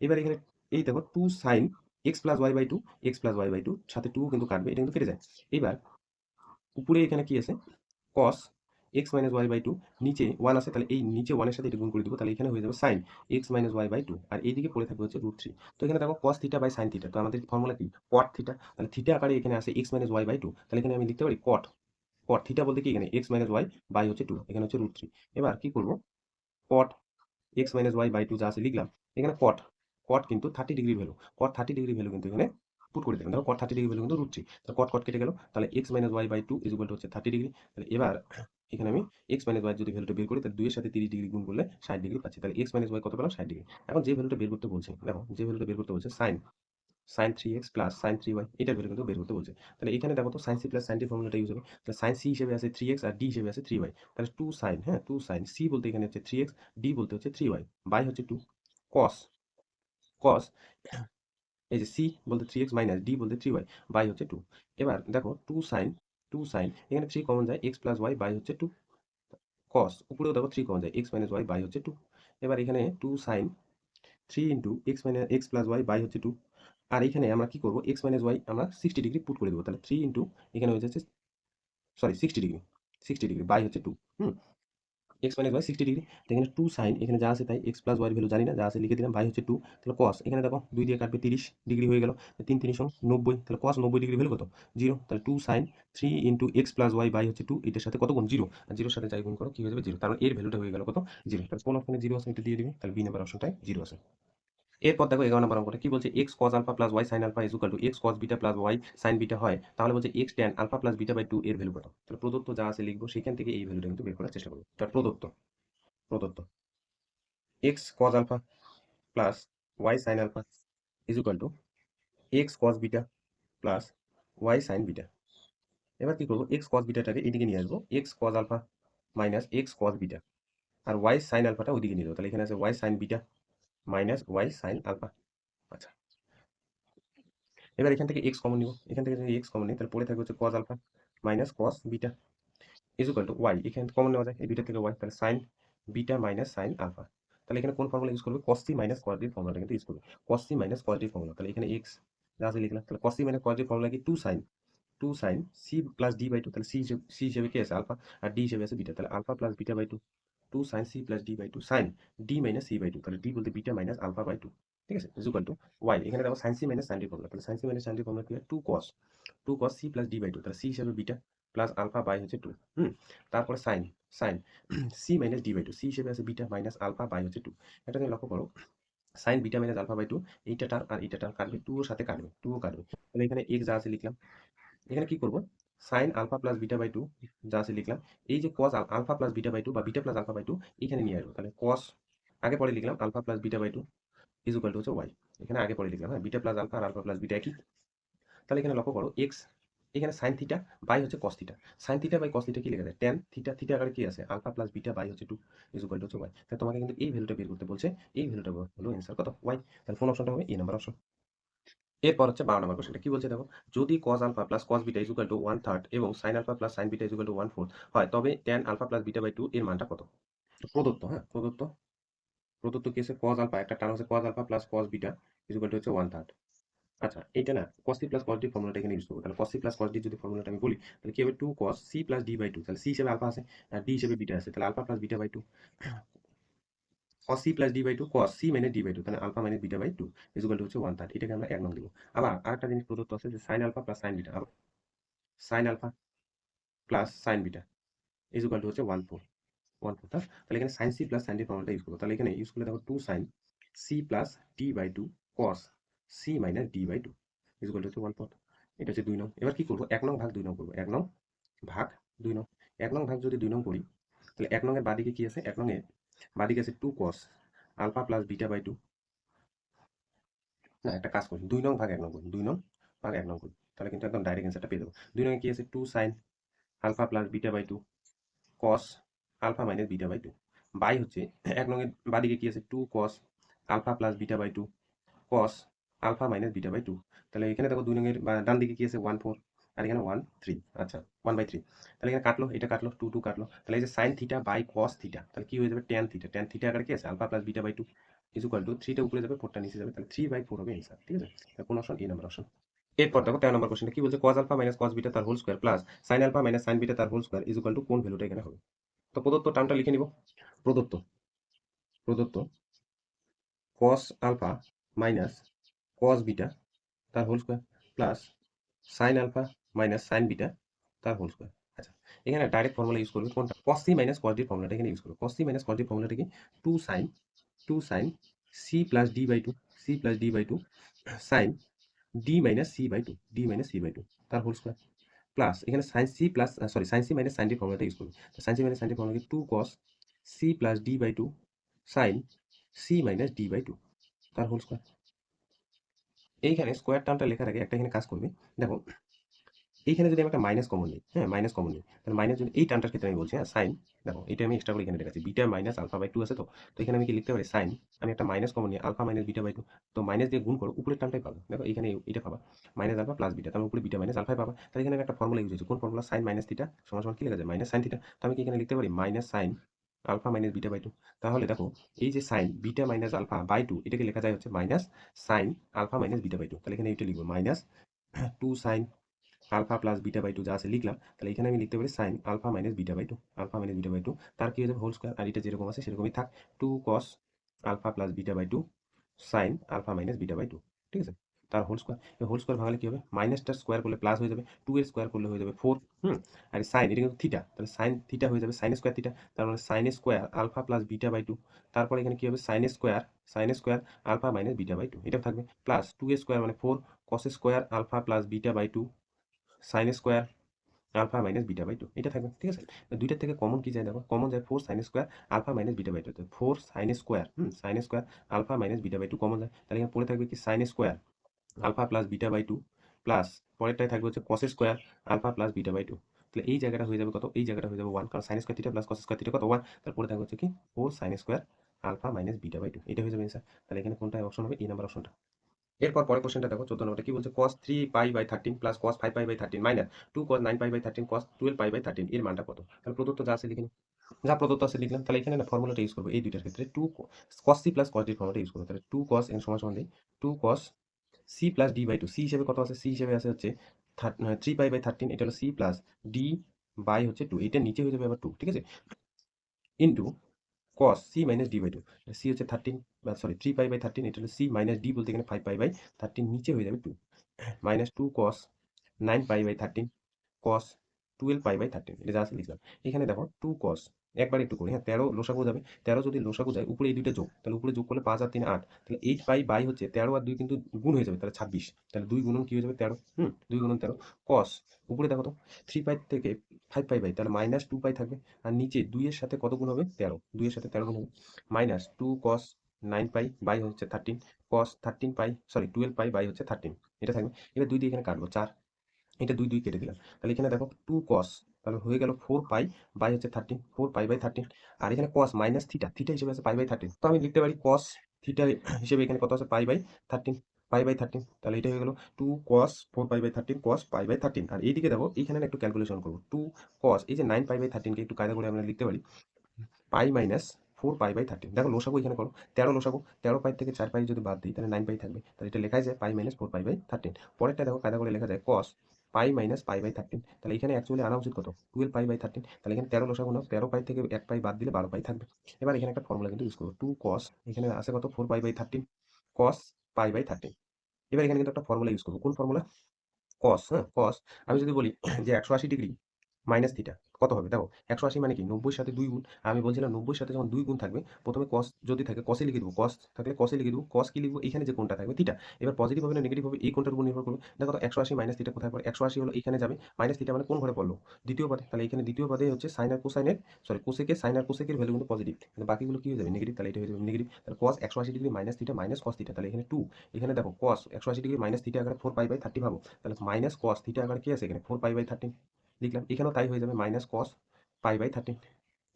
এবার এখানে এই দেখো 2 sine x plus y by 2 x plus y by 2 সাথে 2 কিন্তু কাটবে, এটা কিন্তু কেটে যায়। এবার উপরে এখানে কি আছে cos x minus y by 2 নিচে 1 আছে, তাহলে এই নিচে 1 এর সাথে এটা গুণ করে দিব, তাহলে এখানে হয়ে যাবে sin x minus y by 2 আর এইদিকে পড়ে থাকবে হচ্ছে √3। তো এখানে দেখো cos theta by sin theta, তো আমাদের ফর্মুলা কি cot থিটা, তাহলে থিটা আকারে এখানে আছে x মাইনাস ওয়াই বাই 2, তাহলে এখানে আমি লিখতে পারি cot cot থিটা বলতে কি এখানে x মাইনাস ওয়াই বাই হচ্ছে 2, এখানে হচ্ছে √3। এবার কি করব cot x minus y by 2 যা আছে লিখলাম, এখানে cot cot কিন্তু 30 degree value, cot 30 degree value কিন্তু এখানে পুট করে দিলাম। দেখো cot 30 ডিগ্রি ভ্যালু কিন্তু √3, তাহলে cot কেটে গেল, তাহলে x minus y by 2 is equal to হচ্ছে 30 ডিগ্রি। তাহলে এবার এখানে আমি x মাইনাস ওয়াই যদি ভ্যালুটা বের করি, তাহলে 2 এর সাথে 30 ডিগ্রি গুণ করলে 60 ডিগ্রি পাচ্ছি, তাহলে x মাইনাস ওয়াই কত পেলাম 60 ডিগ্রি। এখন যে ভ্যালুটা বের করতে বলছে, দেখো যে ভ্যালুটা বের করতে বলছে sin 3x plus sin 3y, এটার ভ্যালু কিন্তু বের করতে বলছে। তাহলে এখানে দেখো তো sin c plus sin d ফর্মুলাটা ইউজ হবে, তাহলে sin c হিসেবে আছে 3x আর d হিসেবে আছে 3y, তাহলে 2 sin, হ্যাঁ 2 sin c বলতে এখানে হচ্ছে 3x, d বলতে হচ্ছে 3y বাই হচ্ছে 2 cos cos এই যে c বলতে 3x মাইনাস d বলতে 3y বাই হচ্ছে 2। এবার দেখো 2 sin এখানে 3 কমন যায় x প্লাস y বাই হচ্ছে 2 cos উপরেও দেখো 3 কমন যায় x মাইনাস y বাই হচ্ছে 2। এবার এখানে 2 sin 3 into x minus x plus y by হচ্ছে 2। আর এখানে আমরা কি করবো এক্স মাইনাস ওয়াই আমরা 60 ডিগ্রি পুট করে দেবো, তাহলে 3 ইন্টু এখানে হয়ে যাচ্ছে 60 ডিগ্রি বাই হচ্ছে 2। হুম, এক্স মাইনাস ওয়াই 60 ডিগ্রি, তো এখানে 2 সাইন এখানে যা আছে তাই এক্স প্লাস ওয়াই ভ্যালু জানি না, যা আছে লিখে দিলাম বাই হচ্ছে 2। তাহলে কস এখানে দেখো 2 দিয়ে কাটবে 30 ডিগ্রি হয়ে গেল, 3 3 90, তাহলে কস 90 ডিগ্রি ভ্যালু কত 0, তাহলে 2 sine 3 into x plus y by হচ্ছে 2, এটার সাথে কত গুণ 0, আর 0 সাথে যাই গুণ করো কি হয়ে যাবে 0, কারণ এর ভ্যালুটা হয়ে গেল কত 0, তাহলে কোন অপশনে 0 আছে এটা দিয়ে দিবি, তাহলে বি নাম্বার অপশনটায় 0 আছে। এরপর দেখো 11 নম্বর অঙ্কটা কি বলছে x cos alpha plus y sine alpha is equal to x cos beta plus y sine beta হয়, তাহলে বলছে x tan alpha plus beta by 2 এর ভ্যালু কত। তাহলে প্রদত্ত যা আছে লিখবো, সেখান থেকে এই ভ্যালুটা কিন্তু বের করার চেষ্টা করবো। তার প্রদত্ত x cos alpha plus y sine alpha is equal to x cos beta plus y sine beta. এবার কি করবো এক্স কজ বিটাটাকে এদিকে নিয়ে আসবো, x cos alpha minus x cos beta, আর ওয়াই সাইন আলফাটা ওইদিকে নিয়ে যাবো, তাহলে এখানে আছে y sine beta minus y sine alpha. আচ্ছা, এবার এখান থেকে এক্স কমন নিব, এখান থেকে যদি এক্স কমন নিই তাহলে পড়ে থাকবে হচ্ছে cos alpha minus cos beta is equal to y, এখানে কমন নেওয়া যায় এই বিটা থেকে ওয়াই, তাহলে sine beta minus sine alpha. তাহলে এখানে কোন ফর্মুলা ইউজ করবে কস সি মাইনাস কস ডির ফর্মুলাটা কিন্তু ইউজ করবে, কস সি মাইনাস কস ডির ফর্মুলা। তাহলে এখানে এক্স যা আছে লিখলাম, তাহলে কস সি মাইনাস কস ডির ফর্মুলা কি 2 sine C plus D by 2, তাহলে সি হিসেবে কি আছে আলফা আর ডি হিসেবে আছে বিটা, তাহলে alpha plus beta by 2 2 sin c plus D by 2 sine d minus C by 2, তাহলে ডি বলতে বিটা মাইনাস আলফা বাই 2, ঠিক আছে ইজ ইকুয়াল টু ওয়াই। এখানে দেখো sin c minus sin d formula, তাহলে sin c minus sin d formula কি হয় 2 cos c plus D by 2, তাহলে c হিসেবে বিটা প্লাস আলফা বাই হচ্ছে 2। তারপরে sine c minus D by 2, c হিসেবে আছে বিটা মাইনাস আলফা বাই হচ্ছে 2। এটা তুমি লক্ষ্য করো sine beta minus alpha by 2, এইটা টার্ম আর এইটা টার্ম কাটবে, 2 ওর সাথে কাটবে 2 ও কাটবে, তাহলে এখানে x যা আছে লিখলাম। এখানে কি করব sine alpha plus beta by 2 যা আছে লিখলাম, এই যে cos alpha plus beta by 2 বা বিটা প্লাস আলফা বাই 2 এখানে নিয়ে আসবো, তাহলে cos আগে পরে লিখলাম alpha plus beta by 2 is equal to হচ্ছে ওয়াই, এখানে আগে পরে লিখলাম, হ্যাঁ বিটা প্লাস আলফা আর আলফা প্লাস বিটা একই। তাহলে এখানে লক্ষ্য করো এক্স এখানে সাইন থিটা বাই হচ্ছে cos theta, sine theta by cos theta কি লেখা যায় ট্যান থিটা, থিটা আকারে কি আছে আলফা প্লাস বিটা বাই হচ্ছে 2 ইজ ইকুয়াল টু হচ্ছে ওয়াই। তাহলে তোমাকে কিন্তু এই ভ্যালুটা বের করতে বলছে, এই ভ্যালুটা হলো অ্যান্সার কত ওয়াই, তাহলে কোন অপশনটা হবে এ নাম্বার অপশন। এরপর হচ্ছে 12 নম্বর কোশ্চেনটা কি বলছে দেখো, যদি cos alpha plus cos beta is equal to 1/3 এবং sin alpha plus sin beta is equal to 1/4 হয়, তবে tan alpha plus beta by 2 এর মানটা কত। প্রদত্ত, হ্যাঁ প্রদত্ত কি আছে cos আলফা, একটা টার্ম আছে cos alpha plus cos beta is equal to হচ্ছে 1/3। আচ্ছা এইটা না cos c plus cos d ফর্মুলাটা এখানে ইউজ করবো, তাহলে cos c plus cos d যদি ফর্মুলাটা আমি বলি, তাহলে কি হবে 2 cos c plus d by 2, তাহলে c হিসেবে আলফা আছে আর d হিসেবে বিটা আছে, তাহলে alpha plus beta by 2 cos c plus d by 2 cos c minus d by 2, তাহলে alpha minus beta by 2 is equal to হচ্ছে 1/3, এটাকে আমরা 1 নং দিব। আবার আরেকটা জিনিস প্রদত্ত আছে যে sin alpha plus sin beta, sin alpha plus sin beta is equal to হচ্ছে 1/4 তাহলে এখানে sin c plus sin d ফর্মুলাটা ইউজ করবো, তাহলে এখানে ইউজ করলে দেখো 2 sin c plus d by 2 cos c minus d by 2 is equal to হচ্ছে 1/4, এটা হচ্ছে 2 নং। এবার কি করবো 1 নং ভাগ 2 নং করবো, 1 নং ভাগ 2 নং, 1 নং ভাগ যদি 2 নং করি, তাহলে 1 নং এর বাদিকে কি আছে 1 নং এর বাদিকে আছে 2 cos alpha plus beta by 2, না একটা কাজ করি 2 নং ভাগ 1 নং করি, 2 নং ভাগ 1 নং করি, তাহলে কিন্তু একদম ডাইরেক্ট অ্যান্সারটা পেয়ে যাবো। 2 নং কি আছে 2 sin alpha plus beta by 2 cos alpha minus beta by 2 by হচ্ছে 1 নং এর বাদিকে কি আছে 2 cos alpha plus beta by 2 cos alpha minus beta by 2। তাহলে এখানে দেখো 2 নং এর ডান দিকে কি আছে 1 4 আর এখানে 1 3। আচ্ছা 1/3। তাহলে এখানে কাটলো, এটা কাটলো, 2 2 কাটলো। তাহলে এই যে sin theta by cos theta, তাহলে কি হয়ে যাবে tan থিটা। tan থিটা আকারে কি আছে alpha plus beta by 2 is equal to 3 টা উপরে যাবে 4 টা নিচে যাবে, তাহলে 3/4 হবে অ্যান্সার। ঠিক আছে, তাহলে কোন অপশন? এ নাম্বার অপশন। এরপর দেখো 13 নম্বর কোশ্চেনটা কি বলছে cos alpha minus cos beta তার whole square plus sin alpha minus sin beta তার whole square is equal to কোন ভ্যালুটা এখানে হবে? তো প্রদত্ত টার্মটা লিখে নিব। প্রদত্ত প্রদত্ত cos alpha minus cos beta তার whole square plus sin alpha minus sin beta তার হোল স্কয়ার। আচ্ছা, এখানে ডাইরেক্ট ফর্মুলা ইউজ করবে কোনটা? cos c minus cos d ফর্মুলাটা এখানে ইউজ করবে। cos c minus cos d ফর্মুলাটা কি? 2 sin c plus d by 2 c plus d by 2 sin d minus c by 2 d minus c by 2 তার whole square plus এখানে sin c plus sorry sin c minus sin d ফর্মুলাটা use করবে। তো sin c minus sin d formula কি? 2 cos c plus d by 2 sin c minus d by 2 তার whole square. এইখানে square টার্মটা লেখার আগে একটা এখানে কাজ করবে। দেখো এইখানে যদি আমি একটা মাইনাস কমন নিই, হ্যাঁ মাইনাস কমন নিই, তাহলে মাইনাস যদি এই টার্মটার ক্ষেত্রে আমি বলছি, হ্যাঁ সাইন, দেখো এটা আমি এক্সট্রা করে এখানে দেখাচ্ছি বিটা মাইনাস আলফা বাই 2 আছে। তো এখানে আমি কি লিখতে পারি সাইন, আমি একটা মাইনাস কমন নিই আলফা মাইনাস বিটা বাই 2, তো মাইনাস দিয়ে গুণ করো উপরের টার্মটাই পাবো। দেখো এখানে এটা পাবা মাইনাস আলফা প্লাস বিটা, তার উপরে বিটা মাইনাস আলফাই পাবা। তাহলে এখানে আমি একটা ফর্মুলা ইউজ হয়েছে, কোন ফর্মুলা? সাইন মাইনাস থিটা সমান সমান কি লেখা যায়? Minus sine theta. তো আমি কি এখানে লিখতে পারি minus sine alpha minus beta by 2। তাহলে দেখো এই যে sine beta minus alpha by 2 এটাকে লেখা যায় হচ্ছে minus sine alpha minus beta by 2। তাহলে এখানে এটা লিখবো minus 2 sine alpha plus beta by 2 যা আছে লিখলাম। তাহলে এখানে আমি লিখতে পারি sine alpha minus beta by 2, alpha minus beta by 2 তার কি হয়ে যাবে হোল স্কয়ার, আর এটা যেরকম আছে সেরকমই থাক। 2 cos alpha plus beta by 2 sine alpha minus beta by 2। ঠিক আছে, তার হোল স্কয়ার। এই হোল স্কয়ার ভাঙলে কি হবে? মাইনাসটার স্কয়ার করলে প্লাস হয়ে যাবে, 2 এর স্কয়ার করলে হয়ে যাবে 4। আর সাইন এটা কিন্তু থিটা, তাহলে সাইন থিটা হয়ে যাবে সাইন স্কয়ার থিটা, তার মানে sine square alpha plus beta by 2। তারপর এখানে কি হবে? Sine square alpha minus beta by 2 এটা থাকবে প্লাস 2 এর স্কয়ার মানে 4 cos square alpha plus beta by 2 sine square alpha minus beta by 2 এটা থাকবে। ঠিক আছে, দুইটার থেকে কমন কি যায়? দেখো কমন যায় 4 sine square alpha minus beta by 2, 4 sine square sine square alpha minus beta by 2 common যায়। তাহলে এখানে পড়ে থাকবে কি sine square alpha plus beta by 2 plus পরেরটাই থাকবে হচ্ছে cos square alpha plus beta by 2। তাহলে এই জায়গাটা হয়ে যাবে কত? এই জায়গাটা হয়ে যাবে 1, কারণ sine square theta plus cos square theta কত? 1। তারপরে থাকবে হচ্ছে কি 4 sine square alpha minus beta by 2 এটা হয়ে যাবে आंसर। তাহলে এখানে কোনটা অপশন হবে? এই নাম্বার অপশনটা। এরপর পরের কোশ্চেনটা দেখো 14 নম্বরটা কি বলছে cos 3 pi by 13 plus cos 5 pi by 13 minus 2 cos 9 pi by 13 cos 12 pi by 13 এর মানটা কত? তাহলে প্রদত্ত যা আছে লিখে নিই। যা প্রদত্ত আছে লিখলাম। তাহলে এখানে না ফর্মুলাটা ইউজ করবো এই দুইটার ক্ষেত্রে 2 cos c plus cos d ফর্মুলাটা ইউজ করবো। তাহলে 2 cos n সমান সমান দিই 2 cos c plus d by 2, c হিসেবে কত আছে? c হিসেবে আছে হচ্ছে 3 পাই বাই 13, এটা হলো c প্লাস d বাই হচ্ছে 2, এটা নিচে হয়ে যাবে আবার 2। ঠিক আছে, into cos c minus d by 2, c হচ্ছে 13 বা সরি 3 পাই বাই 13, এটা হলো c মাইনাস d বলতে এখানে 5 পাই বাই 13 নিচে হয়ে যাবে 2 minus 2 cos 9 pi by 13 cos 12 pi by 13 এটা যা আছে লিখলাম। এখানে দেখো 2 cos একবার একটু করি, হ্যাঁ 13 লসাগু যাবে, 13 যদি লসাগু যায় উপরে এই দুইটা যোগ, তাহলে উপরে যোগ করলে 5 আর 3 8, তাহলে 8 পাই বাই হচ্ছে 13 আর 2 কিন্তু গুণ হয়ে যাবে, তাহলে 26, তাহলে 2 গুণন কি হয়ে যাবে 13, 2 গুণন 13 cos উপরে দেখো তো 3 পাই থেকে 5 পাই বাই, তাহলে মাইনাস 2 পাই থাকবে, আর নিচে 2 এর সাথে কত গুণ হবে? 13, 2 এর সাথে 13 গুণ হবে, মাইনাস 2 cos 9 পাই বাই হচ্ছে 13 cos 13 pi sorry 12 pi by হচ্ছে 13 এটা থাকবে। এবার 2 দিয়ে এখানে কাটবো 4, এটা 2 2 কেটে দিলাম। তাহলে এখানে দেখো 2 cos, তাহলে হয়ে গেল 4 পাই বাই হচ্ছে 13 4 পাই বাই 13, আর এখানে cos মাইনাস থিটা, থিটা হিসেবে আছে পাই বাই 13, তো আমি লিখতে পারি cos থিটা হিসেবে এখানে কত আছে? পাই বাই 13 পাই বাই 13, তাহলে এটা হয়ে গেল 2 cos 4 pi by 13 cos pi by 13। আর এইদিকে দেখো এখানে একটু ক্যালকুলেশন করবো 2 cos এই যে 9 পাই বাই 13 কে একটু কায়দা করে আমরা লিখতে পারি পাই মাইনাস 4 পাই বাই 13। দেখো লসাগু এখানে করো 13 লসাগু, 13 পাই থেকে 4 পাই যদি বাদ দিই তাহলে 9 পাই থাকবে, তাহলে এটা লেখাই যায় পাই মাইনাস 4 পাই বাই 13। পরেরটা দেখো কায়দা করে লেখা যায় cos pi minus pi by 13, তাহলে এখানে অ্যাকচুয়ালি আনা উচিত কত? 12 পাই বাই 13, তাহলে এখানে 13 লসাগু নাও, 13 পাই থেকে 1 পাই বাদ দিলে 12 পাই থাকবে। এবার এখানে একটা ফর্মুলা কিন্তু ইউজ করবো 2 cos এখানে আছে কত? 4 pi by 13 cos pi by 13। এবার এখানে কিন্তু একটা ফর্মুলা ইউজ করবো, কোন ফর্মুলা? cos, হ্যাঁ cos আমি যদি বলি যে 180 ডিগ্রি মাইনাস থিটা, কত হবে দেখো, 180 মানে কি 90 সাথে 2 গুণ। আমি বলছিলাম 90 সাথে যখন 2 গুণ থাকবে, প্রথমে cos যদি থাকে cos এ লিখে দেবো, cos থাকলে cos এ লিখে দেবো, cos কি লিখবো, এখানে যে কোণটা থাকবে থিটা। এবার পজিটিভ হবে না নেগেটিভ হবে এই কোণটার উপর নির্ভর করবে। দেখো তো 180 মাইনাস থিটা কোথায় পড়ে, 180 হলো এখানে যাবে, মাইনাস থিটা মানে কোন ঘরে পড়লো, দ্বিতীয় পদে। তাহলে এখানে দ্বিতীয় পদে হচ্ছে সাইন আর কোসাইনের, সরি কোসেকের, সাইন আর কোসেকের ভ্যালু কিন্তু পজিটিভ, কিন্তু বাকিগুলো কি হয়ে যাবে নেগেটিভ। তাহলে এটা হয়ে যাবে নেগেটিভ। তাহলে cos 180 degree minus theta minus cos theta, তাহলে এখানে 2। এখানে দেখো cos 180 ডিগ্রি মাইনাস থিটা আকারে 4 পাই বাই 30 ভাবো, তাহলে মাইনাস cos থিটা আকারে কি আছে এখানে 4 পাই বাই 13 লিখলাম। এখানেও তাই হয়ে যাবে মাইনাস cos পাই বাই 13।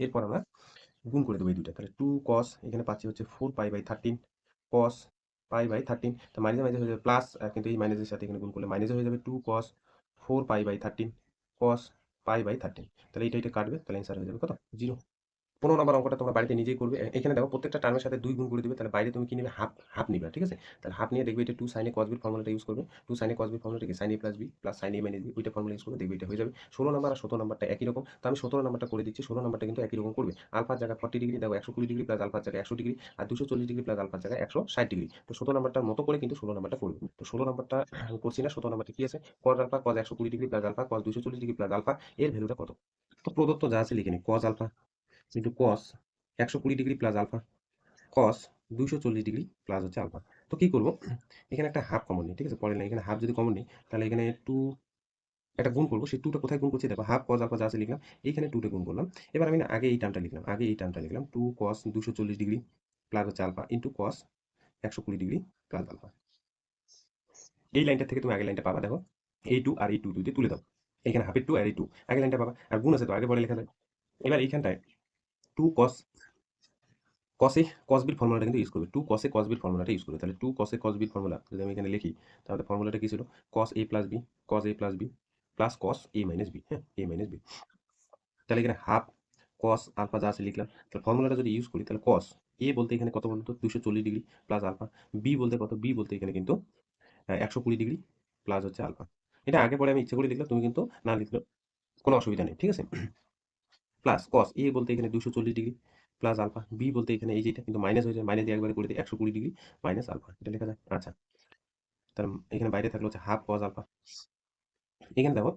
এরপর আমরা গুণ করে দেবো এই দুইটা, তাহলে 2 cos এখানে পাচ্ছি হচ্ছে 4 pi by 13 cos pi by 13, তো মাইনাসে মাইনাসে হয়ে যাবে প্লাস, কিন্তু এই মাইনাসের সাথে এখানে গুণ করলে মাইনাসে হয়ে যাবে 2 cos 4 pi by 13 cos pi by 13। তাহলে এটা কাটবে, তাহলে অ্যান্সার হয়ে যাবে কত, 0। 15 নম্বর অঙ্কটা তোমরা বাড়িতে নিজেই করবে। এখানে দেখো প্রত্যেকটা টার্মের সাথে 2 গুণ করে দিবে, তাহলে বাইরে তুমি কি নেবে, হাফ হাফ নিবে, ঠিক আছে। তাহলে হাফ নিয়ে দেখবে এটা 2 sin a cos b ফর্মুলাটা ইউজ করবে। 2 sin a cos b ফর্মুলাটা কি sin a plus b plus sin a minus b, ওইটা ফর্মুলা ইউজ করবে, দেখবে এটা হয়ে যাবে। 16 নাম্বার আর 17 নাম্বারটা একই রকম, তো আমি 17 নাম্বারটা করে দিচ্ছি। 16 নাম্বারটা কিন্তু একই রকম করবে। আলফার জায়গায় 40 ডিগ্রি দেখো, 120 ডিগ্রি প্লাস আলফার জায়গায় 100 ডিগ্রি, আর 240 ডিগ্রি প্লাস আলফার জায়গায় 160 ডিগ্রি। তো 17 নাম্বারটার মতো করে কিন্তু 16 নাম্বারটা করবে। তো 16 নাম্বারটা করছি না, 17 নাম্বারটা কি আছে, cos alpha cos 120 degree plus alpha cos 240 degree plus alpha, এর ভ্যালুটা কত। তো প্রদত্ত যা আছে লিখে নিই, cos alpha into cos 120 degree plus alpha cos 240 degree plus হচ্ছে আলফা। তো কি করব, এখানে একটা হাফ কমন নিই, ঠিক আছে, পরে না, এখানে হাফ যদি কমন নিই তাহলে এখানে 2 একটা গুণ করবো, সেই 2টা কোথায় গুণ করছি দেখো, হাফ cos আলফা যা আছে লিখলাম, এইখানে 2 তে গুণ করলাম। এবার আমি না আগে এই টার্মটা লিখলাম, আগে এই টার্মটা লিখলাম 2 cos 240 ডিগ্রি প্লাস হচ্ছে alpha into cos 120 degree plus alpha. এই লাইনটা থেকে তুমি আগের লাইনটা পাবা, দেখো এই 2 আর এই 2 দিয়ে তুলে দাও, এখানে হাফের 2 আর এই 2 আগের লাইনটা পাবা, আর গুণ আছে তো আগে পরে লেখা যায়। এবার এইখানটায় 2 cos cos এ cos b ফর্মুলাটা কিন্তু ইউজ করবে, 2 cos এ cos b ফর্মুলাটা ইউজ করবে। তাহলে 2 cos এ cos b ফর্মুলা যদি আমি এখানে লিখি, তাহলে ফর্মুলাটা কি ছিল, cos a plus b cos a plus b plus cos a minus b, হ্যাঁ a মাইনাস b। তাহলে এখানে হাফ cos আলফা যা আছে লিখলাম, তাহলে ফর্মুলাটা যদি ইউজ করি তাহলে cos a বলতে এখানে কত বলতো 240 ডিগ্রি প্লাস আলফা, b বলতে কত, b বলতে এখানে কিন্তু 120 ডিগ্রি প্লাস হচ্ছে আলফা। এটা আগে পরে আমি ইচ্ছে করে লিখলাম, তুমি কিন্তু না লিখলেও কোনো অসুবিধা নেই, ঠিক আছে। প্লাস cos a বলতে এখানে 240 ডিগ্রি প্লাস আলফা, b বলতে এখানে এই যেটা কিন্তু মাইনাস হয়ে যায়, মাইনাস দিয়ে একবারে করে দিই 120 ডিগ্রি মাইনাস আলফা, এটা লেখা যায়। আচ্ছা, তার এখানে বাইরে থাকলো হচ্ছে হাফ cos আলফা। এখানে দেখো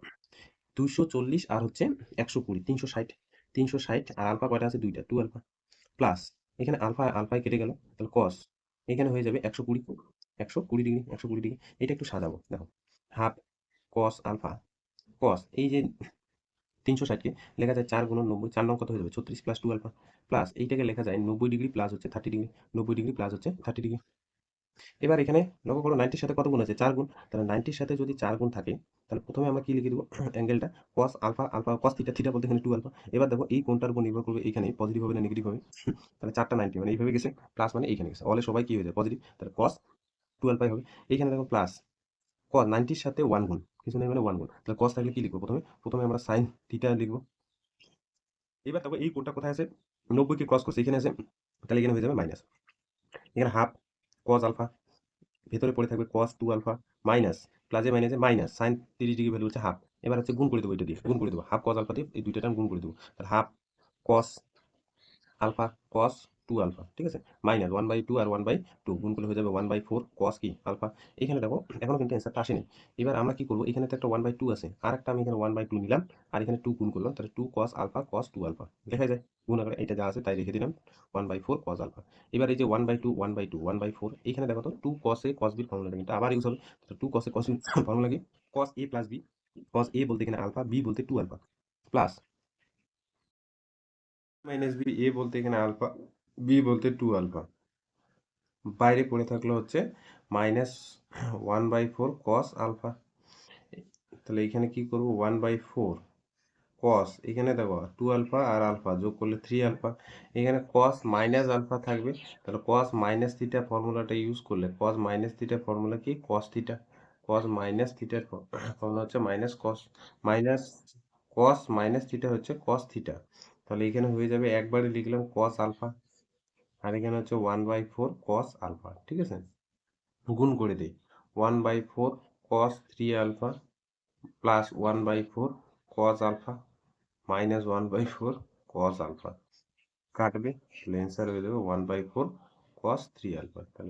240 আর হচ্ছে 120 360, 360 আর আলফা কয়টা আছে, দুইটা, 2 আলফা প্লাস এখানে আলফা আলফায় কেটে গেল, তাহলে cos এখানে হয়ে যাবে 120, 120 ডিগ্রি 120 ডিগ্রি। এটা একটু সাজাবো, দেখো হাফ cos আলফা cos এই যে 360 কে লেখা যায় 4 গুণন 90, 4 নং কত হয়ে যাবে 36 প্লাস 2 আলফা প্লাস এইটাকে লেখা যায় 90 ডিগ্রি প্লাস হচ্ছে 30 ডিগ্রি, 90 ডিগ্রি প্লাস হচ্ছে 30 ডিগ্রি। এবার এখানে লক্ষ্য করো 90 এর সাথে কত গুণ আছে, 4 গুণ। তাহলে 90 এর সাথে যদি 4 গুণ থাকে, তাহলে প্রথমে আমরা কি লিখে দেবো অ্যাঙ্গেলটা cos alpha alpha cos theta theta বলতে এখানে 2 আলফা। এবার দেখো এই কোণটার উপর নির্ভর করবে এখানে পজিটিভ হবে না নেগেটিভ হবে। তাহলে 4টা 90 মানে এইভাবে গেছে, প্লাস মানে এইখানে গেছে, অলে সবাই কি হয়ে যায় পজিটিভ, তাহলে cos 2 আলফাই হবে। এইখানে দেখো প্লাস cos 90 এর সাথে 1 গুণ, কিছু নেই মানে 1 গুণ, তাহলে cos থাকলে কি লিখবো, প্রথমে আমরা sin থিটা লিখবো। এবার দেখো এই কোণটা কোথায় আছে, 90 কে ক্রস করছে এখানে আছে, তাহলে এখানে হয়ে যাবে মাইনাস। এখানে হাফ cos আলফা, ভেতরে পড়ে থাকবে cos 2 আলফা মাইনাস প্লাসে মাইনাসে মাইনাস sin 30 ডিগ্রি ভ্যালু হচ্ছে হাফ। এবার হচ্ছে গুণ করে দেবো, এটা দিয়ে গুণ করে দেবো, হাফ cos আলফা দিয়ে এই দুইটা টার্ম গুণ করে দেবো, তাহলে half cos alpha cos 2 alpha, ঠিক আছে, মাইনাস 1/2 আর 1/2 গুণ করলে হয়ে যাবে 1/4 cos কি আলফা। এখানে দেখো এখনো কিন্তু অ্যান্সারটা আসেনি। এবার আমরা কি করবো, এখানে তো একটা 1/2 আছে, আর একটা আমি এখানে 1/2 নিলাম, আর এখানে 2 গুণ করলাম, তাহলে 2 cos আলফা cos 2 আলফা দেখা যায়, গুণ আকারে এটা যা আছে তাই রেখে দিলাম 1/4 cos আলফা। এবার এই যে 1/2 1/2 1/4, এখানে দেখো তো 2 cos a cos b ফর্মুলাটা কিন্তু আবার ইউজ হবে। তো 2 cos a cos b formula কি, cos a plus b, cos a বলতে এখানে আলফা, b বলতে 2 আলফা প্লাস মাইনাস বি, এ বলতে এখানে আলফা, বি বলতে 2 আলফা, বাইরে পড়ে থাকলো হচ্ছে মাইনাস 1/4 cos আলফা। তাহলে এখানে কি করব, 1/4 cos, এখানে দেখো 2 আলফা আর আলফা যোগ করলে 3 আলফা, এখানে cos মাইনাস আলফা থাকবে, তাহলে cos মাইনাস থিটা ফর্মুলাটা ইউজ করলে, cos মাইনাস থিটা ফর্মুলা কি cos থিটা, cos মাইনাস থিটার ফর্মুলা হচ্ছে মাইনাস cos মাইনাস থিটা হচ্ছে cos থিটা। তাহলে এখানে হয়ে যাবে, একবারে লিখলাম cos আলফা, আর এখানে হচ্ছে 1/4 cos আলফা, ঠিক আছে, গুণ করে দিই 1/4 cos 3 alpha plus 1/4 cos alpha minus 1/4 cos alpha, কাটবে, তাহলে অ্যান্সার হয়ে যাবে 1/4 cos 3 আলফা। তাহলে